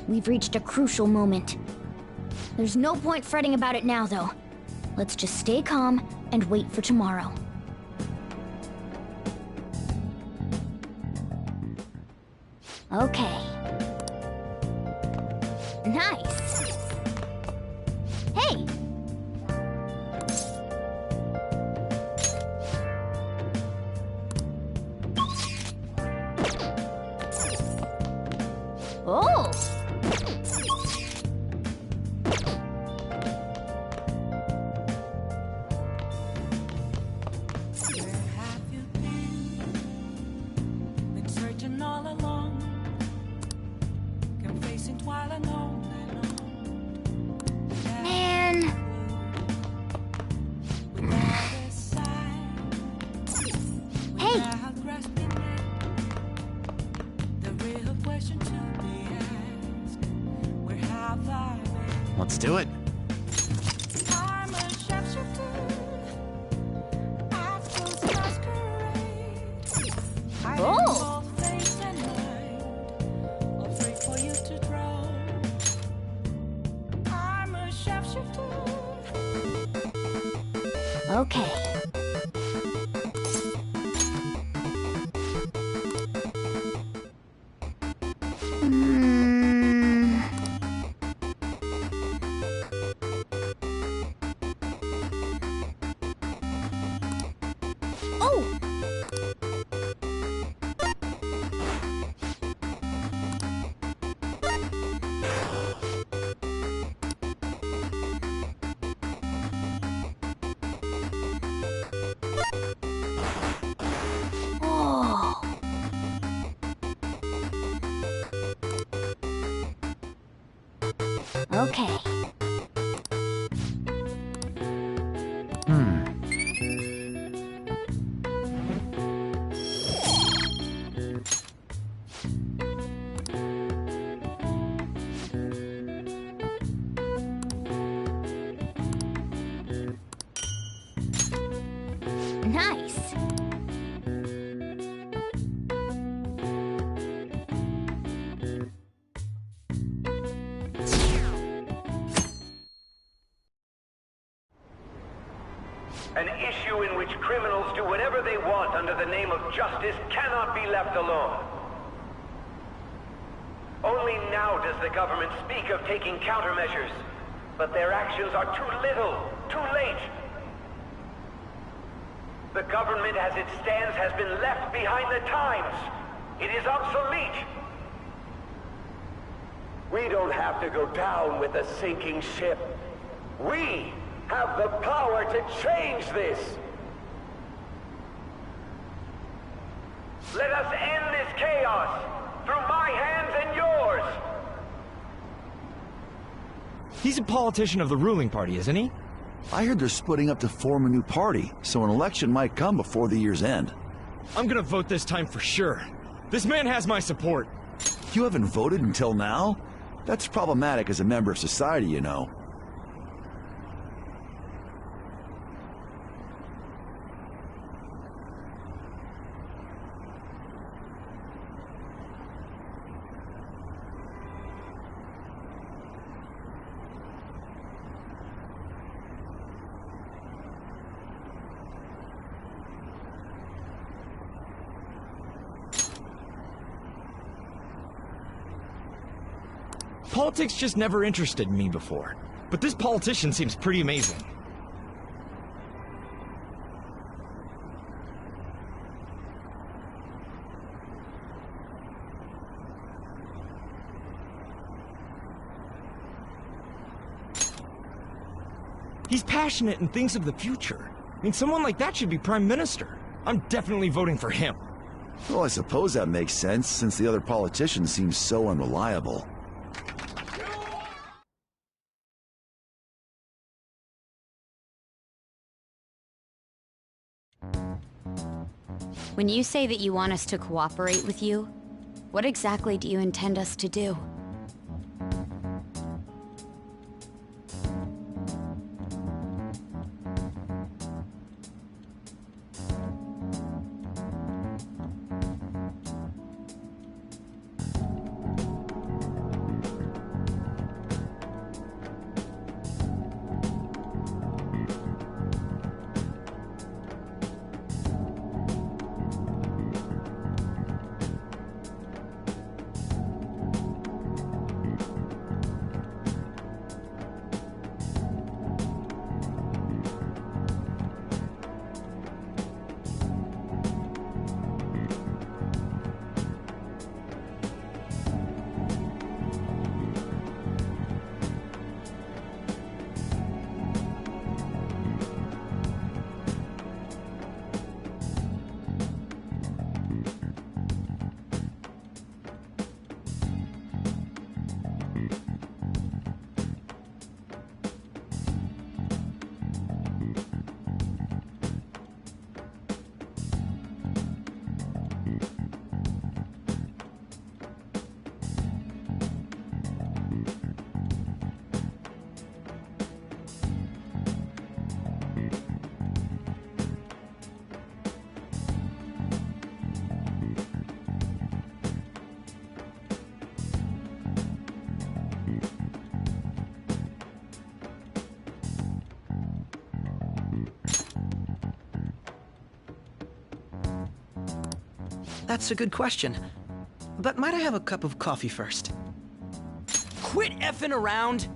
We've reached a crucial moment. There's no point fretting about it now, though. Let's just stay calm and wait for tomorrow. Okay. Nice. Hey! Oh! Let's do it. Oh! Okay. Okay. Nice. An issue in which criminals do whatever they want under the name of justice cannot be left alone. Only now does the government speak of taking countermeasures, but their actions are too little, too late. The government as it stands has been left behind the times. It is obsolete. We don't have to go down with a sinking ship. We have the power to change this. Let us end this chaos through my hands and yours. He's a politician of the ruling party, isn't he? I heard they're splitting up to form a new party, so an election might come before the year's end. I'm gonna vote this time for sure. This man has my support. You haven't voted until now? That's problematic as a member of society, you know. Politics just never interested me before, but this politician seems pretty amazing. He's passionate and thinks of the future. I mean, someone like that should be Prime Minister. I'm definitely voting for him. Well, I suppose that makes sense, since the other politicians seem so unreliable. When you say that you want us to cooperate with you, what exactly do you intend us to do? That's a good question. But might I have a cup of coffee first? Quit effing around!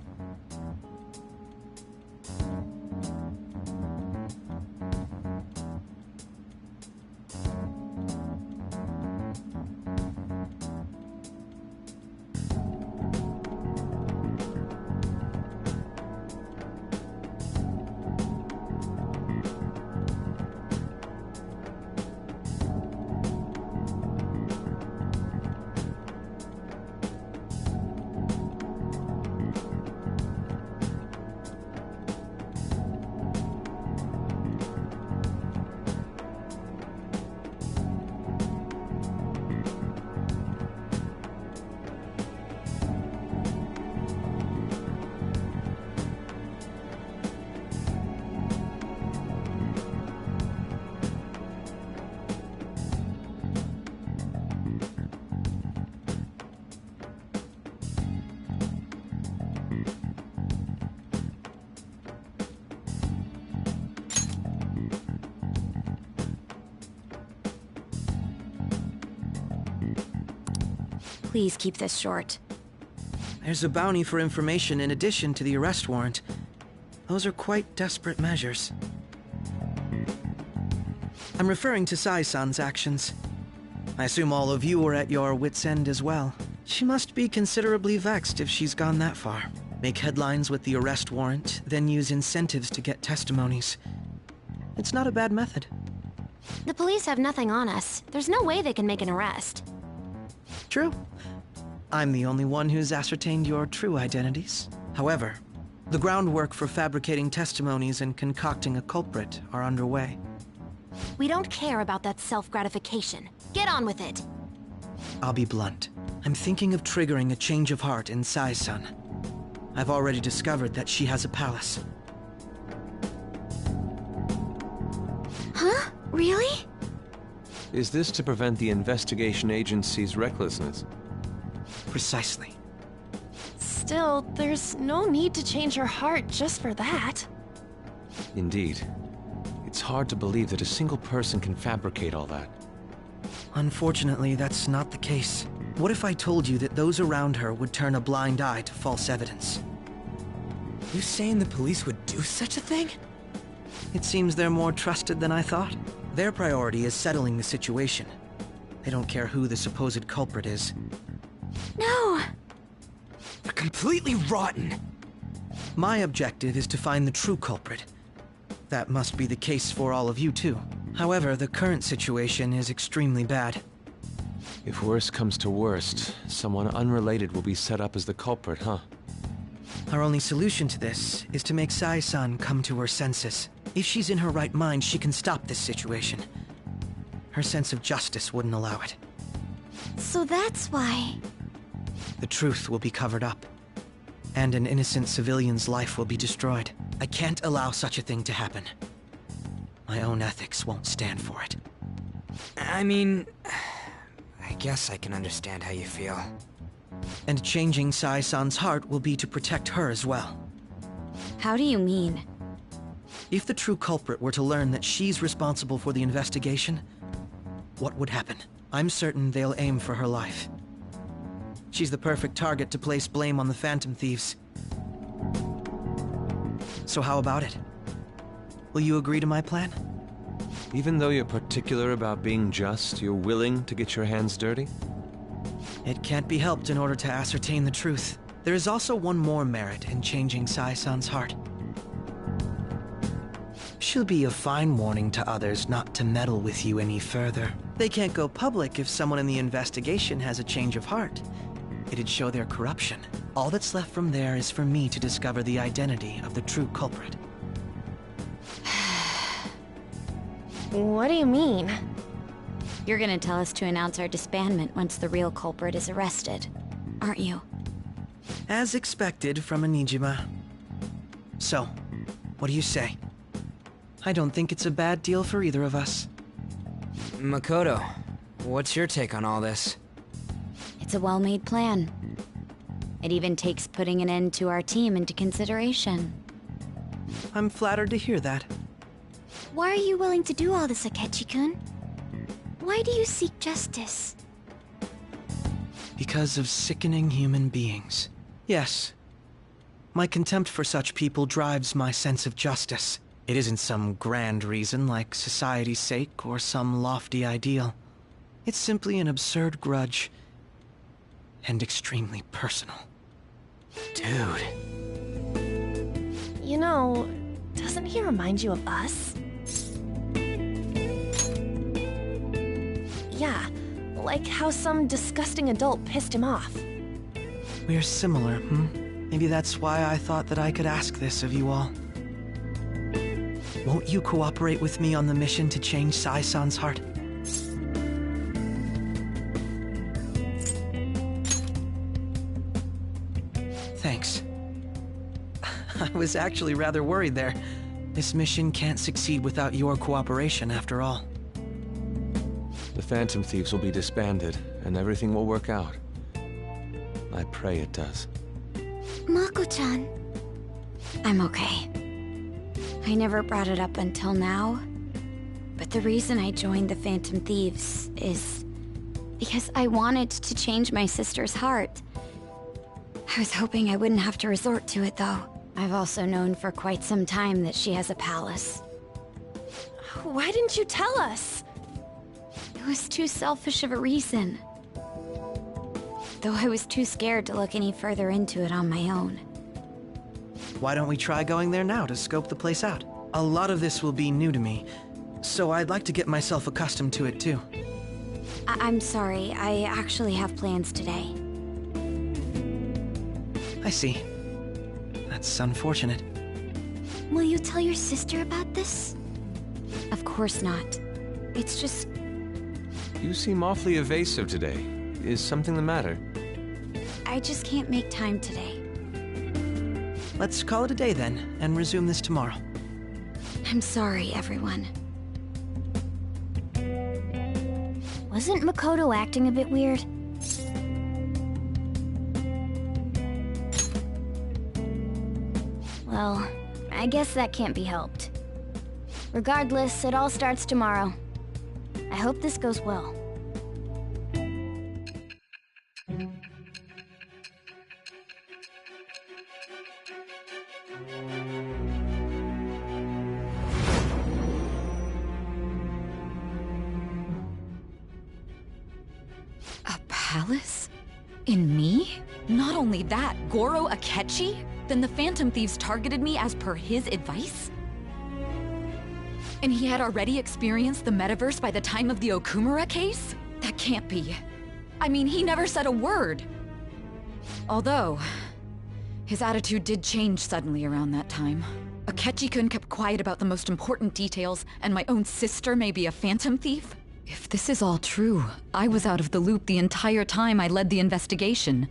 Please keep this short. There's a bounty for information in addition to the arrest warrant. Those are quite desperate measures. I'm referring to Sai-san's actions. I assume all of you are at your wits' end as well. She must be considerably vexed if she's gone that far. Make headlines with the arrest warrant, then use incentives to get testimonies. It's not a bad method. The police have nothing on us. There's no way they can make an arrest. True. I'm the only one who's ascertained your true identities. However, The groundwork for fabricating testimonies and concocting a culprit are underway. We don't care about that self-gratification. Get on with it! I'll be blunt. I'm thinking of triggering a change of heart in Sai-san. I've already discovered that she has a palace. Huh? Really? Is this to prevent the investigation agency's recklessness? Precisely. Still, there's no need to change her heart just for that. Indeed. It's hard to believe that a single person can fabricate all that. Unfortunately, that's not the case. What if I told you that those around her would turn a blind eye to false evidence? You saying the police would do such a thing? It seems they're more trusted than I thought. Their priority is settling the situation. They don't care who the supposed culprit is. No! They're completely rotten! My objective is to find the true culprit. That must be the case for all of you too. However, the current situation is extremely bad. If worst comes to worst, someone unrelated will be set up as the culprit, huh? Our only solution to this is to make Sai-san come to her senses. If she's in her right mind, she can stop this situation. Her sense of justice wouldn't allow it. So that's why... The truth will be covered up, and an innocent civilian's life will be destroyed. I can't allow such a thing to happen. My own ethics won't stand for it. I mean... I guess I can understand how you feel. And changing Sai-san's heart will be to protect her as well. How do you mean? If the true culprit were to learn that she's responsible for the investigation, what would happen? I'm certain they'll aim for her life. She's the perfect target to place blame on the Phantom Thieves. So how about it? Will you agree to my plan? Even though you're particular about being just, you're willing to get your hands dirty? It can't be helped in order to ascertain the truth. There is also one more merit in changing Sai-san's heart. She'll be a fine warning to others not to meddle with you any further. They can't go public if someone in the investigation has a change of heart. It'd show their corruption. All that's left from there is for me to discover the identity of the true culprit. What do you mean? You're gonna tell us to announce our disbandment once the real culprit is arrested, aren't you? As expected from a Nijima. So, what do you say? I don't think it's a bad deal for either of us. Makoto, what's your take on all this? It's a well-made plan. It even takes putting an end to our team into consideration. I'm flattered to hear that. Why are you willing to do all this, Akechi-kun? Why do you seek justice? Because of sickening human beings. Yes. My contempt for such people drives my sense of justice. It isn't some grand reason like society's sake or some lofty ideal. It's simply an absurd grudge. And extremely personal. Dude. You know, doesn't he remind you of us? Yeah, like how some disgusting adult pissed him off. We're similar, Maybe that's why I thought that I could ask this of you all. Won't you cooperate with me on the mission to change Sai-san's heart? Thanks. I was actually rather worried there. This mission can't succeed without your cooperation, after all. The Phantom Thieves will be disbanded, and everything will work out. I pray it does. Mako-chan. I'm okay. I never brought it up until now, but the reason I joined the Phantom Thieves is because I wanted to change my sister's heart. I was hoping I wouldn't have to resort to it, though. I've also known for quite some time that she has a palace. Why didn't you tell us? It was too selfish of a reason. Though I was too scared to look any further into it on my own. Why don't we try going there now to scope the place out? A lot of this will be new to me, so I'd like to get myself accustomed to it too. I'm sorry, I actually have plans today. I see. That That's unfortunate. Will you tell your sister about this? Of course not. It's just... You seem awfully evasive today. Is something the matter? I just can't make time today. Let's call it a day then, and resume this tomorrow. I'm sorry, everyone. Wasn't Makoto acting a bit weird? Well, I guess that can't be helped. Regardless, it all starts tomorrow. I hope this goes well. A palace? In me? Not only that, Goro Akechi? Then the Phantom Thieves targeted me as per his advice? And he had already experienced the metaverse by the time of the Okumura case? That can't be. I mean, he never said a word. Although, his attitude did change suddenly around that time. Akechi-kun kept quiet about the most important details, and my own sister may be a Phantom Thief? If this is all true, I was out of the loop the entire time I led the investigation.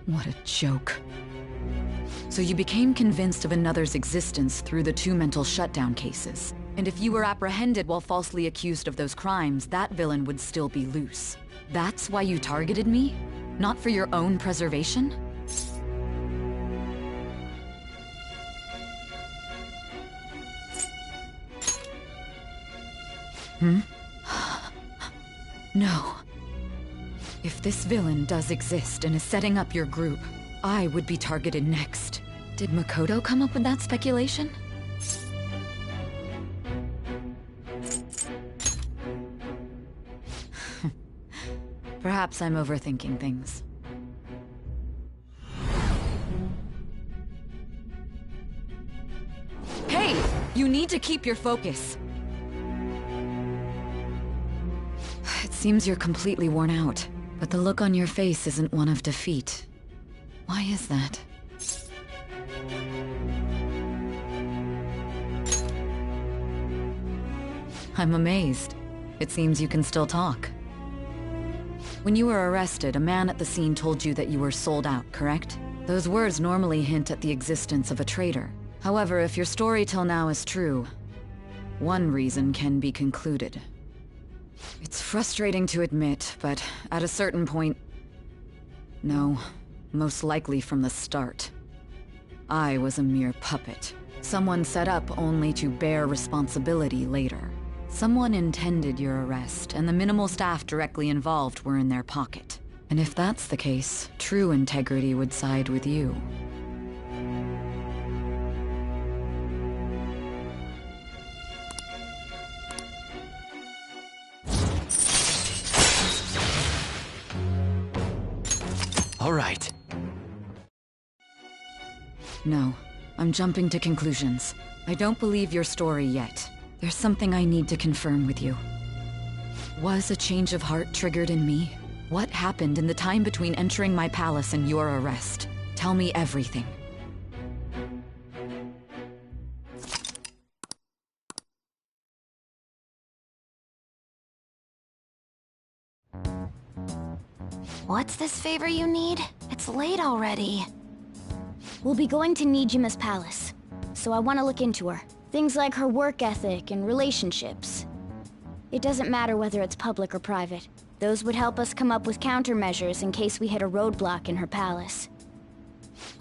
What a joke. So you became convinced of another's existence through the 2 mental shutdown cases. And if you were apprehended while falsely accused of those crimes, that villain would still be loose. That's why you targeted me? Not for your own preservation? Hmm? No. If this villain does exist and is setting up your group, I would be targeted next. Did Makoto come up with that speculation? Perhaps I'm overthinking things. Hey! You need to keep your focus. It seems you're completely worn out, but the look on your face isn't one of defeat. Why is that? I'm amazed. It seems you can still talk. When you were arrested, a man at the scene told you that you were sold out, correct? Those words normally hint at the existence of a traitor. However, if your story till now is true, one reason can be concluded. It's frustrating to admit, but at a certain point... No, most likely from the start. I was a mere puppet. Someone set up only to bear responsibility later. Someone intended your arrest, and the minimal staff directly involved were in their pocket. And if that's the case, true integrity would side with you. All right. No, I'm jumping to conclusions. I don't believe your story yet. There's something I need to confirm with you. Was a change of heart triggered in me? What happened in the time between entering my palace and your arrest? Tell me everything. What's this favor you need? It's late already. We'll be going to Nijima's palace, so I want to look into her. Things like her work ethic and relationships. It doesn't matter whether it's public or private. Those would help us come up with countermeasures in case we hit a roadblock in her palace.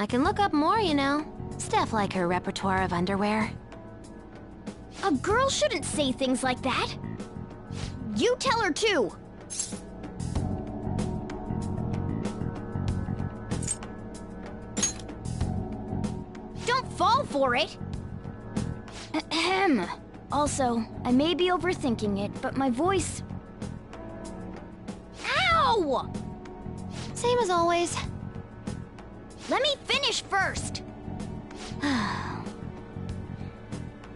I can look up more, you know. Stuff like her repertoire of underwear. A girl shouldn't say things like that. You tell her too. Don't fall for it. Ahem. Also, I may be overthinking it, but my voice... Ow! Same as always. Let me finish first!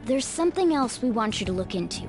There's something else we want you to look into.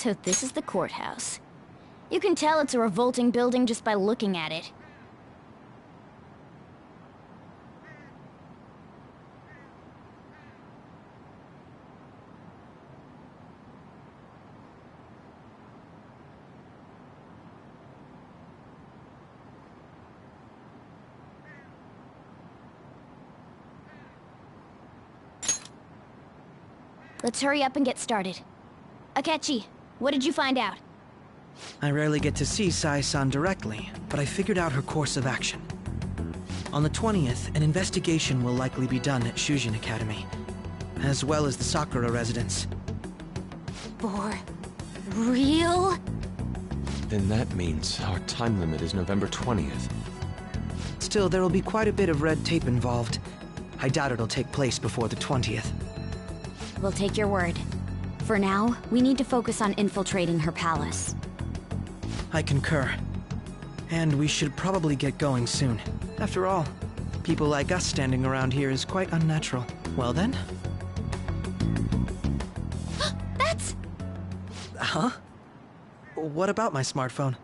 So this is the courthouse. You can tell it's a revolting building just by looking at it. Let's hurry up and get started. Akechi, what did you find out? I rarely get to see Sai-san directly, but I figured out her course of action. On the 20th, an investigation will likely be done at Shujin Academy, as well as the Sakura residence. For real? Then that means our time limit is November 20th. Still, there will be quite a bit of red tape involved. I doubt it'll take place before the 20th. We'll take your word. For now, we need to focus on infiltrating her palace. I concur. And we should probably get going soon. After all, people like us standing around here is quite unnatural. Well then? That's... Huh? What about my smartphone?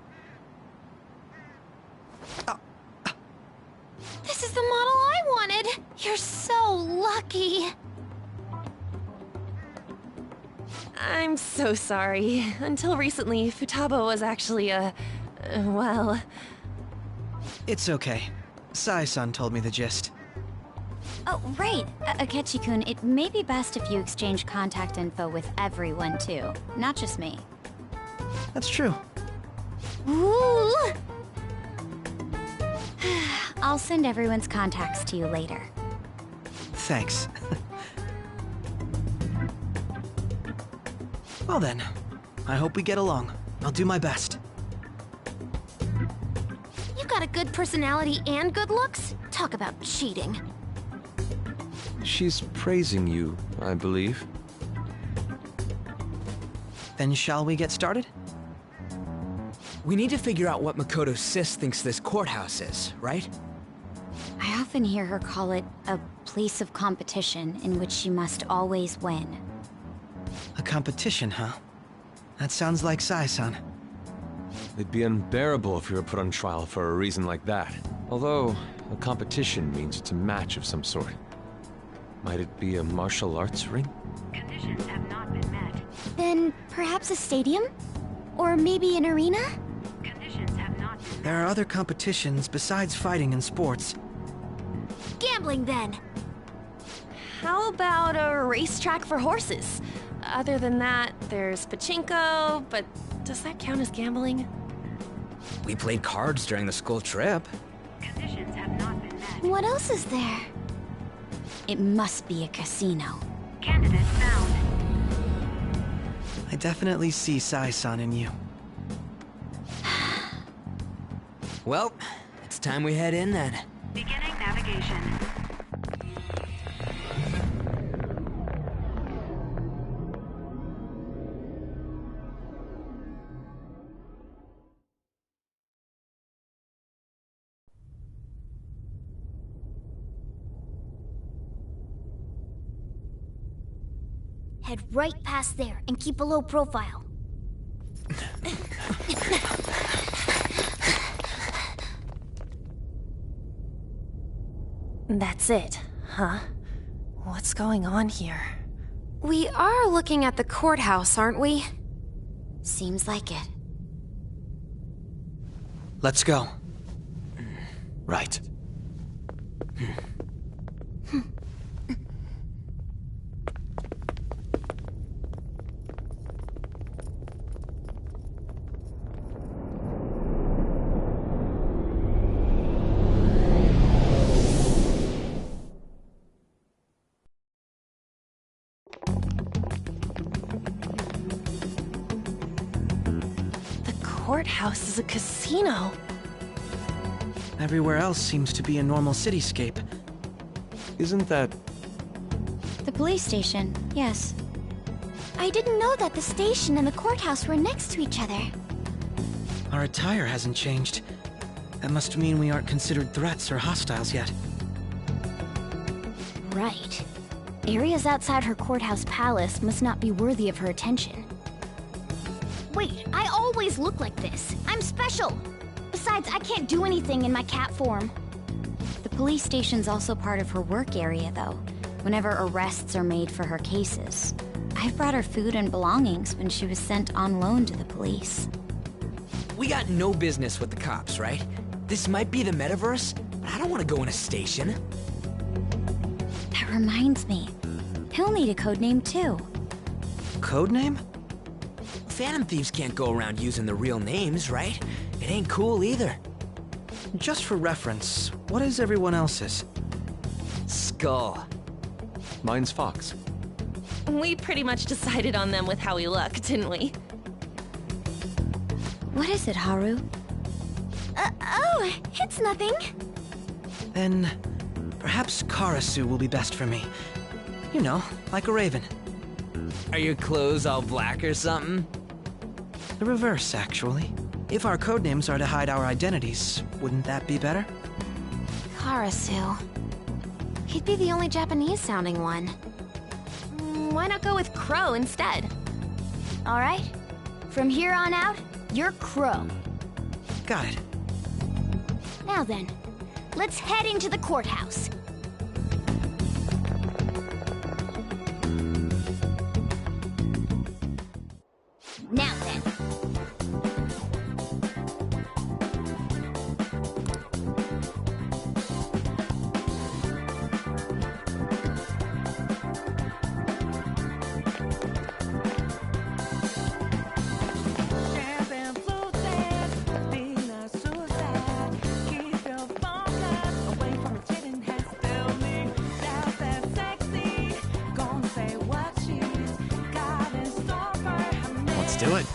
This is the model I wanted! You're so lucky! I'm so sorry. Until recently, Futaba was actually well... It's okay. Sai-san told me the gist. Oh, right. Akechi-kun, it may be best if you exchange contact info with everyone, too. Not just me. That's true. Ooh! I'll send everyone's contacts to you later. Thanks. Well then, I hope we get along. I'll do my best. You've got a good personality and good looks? Talk about cheating. She's praising you, I believe. Then shall we get started? We need to figure out what Makoto Sis thinks this courthouse is, right? I often hear her call it a place of competition in which she must always win. A competition, huh? That sounds like Sai-san. It'd be unbearable if we were put on trial for a reason like that. Although, a competition means it's a match of some sort. Might it be a martial arts ring? Conditions have not been met. Then perhaps a stadium? Or maybe an arena? Conditions have not been met. There are other competitions besides fighting and sports. Gambling, then! How about a racetrack for horses? Other than that, there's pachinko, but does that count as gambling? We played cards during the school trip. Conditions have not been met. What else is there? It must be a casino. Candidate found. I definitely see Sai-san in you. Well, it's time we head in then. Beginning navigation. Head right past there and keep a low profile. That's it, huh? What's going on here? We are looking at the courthouse, aren't we? Seems like it. Let's go. Right. Courthouse is a casino. Everywhere else seems to be a normal cityscape. Isn't that... The police station, yes. I didn't know that the station and the courthouse were next to each other. Our attire hasn't changed. That must mean we aren't considered threats or hostiles yet. Right. Areas outside her courthouse palace must not be worthy of her attention. Wait, I always look like this. I'm special. Besides, I can't do anything in my cat form. The police station's also part of her work area, though, whenever arrests are made for her cases. I've brought her food and belongings when she was sent on loan to the police. We got no business with the cops, right? This might be the metaverse, but I don't want to go in a station. That reminds me. He'll need a codename, too. Codename? Phantom thieves can't go around using their real names, right? It ain't cool either. Just for reference, what is everyone else's? Skull. Mine's Fox. We pretty much decided on them with how we look, didn't we? What is it, Haru? Oh, it's nothing. Then, perhaps Karasu will be best for me. You know, like a raven. Are your clothes all black or something? The reverse, actually. If our codenames are to hide our identities, wouldn't that be better? Karasu. He'd be the only Japanese-sounding one. Why not go with Crow instead? All right. From here on out, you're Crow. Got it. Now then, let's head into the courthouse. Now then. Let's do it.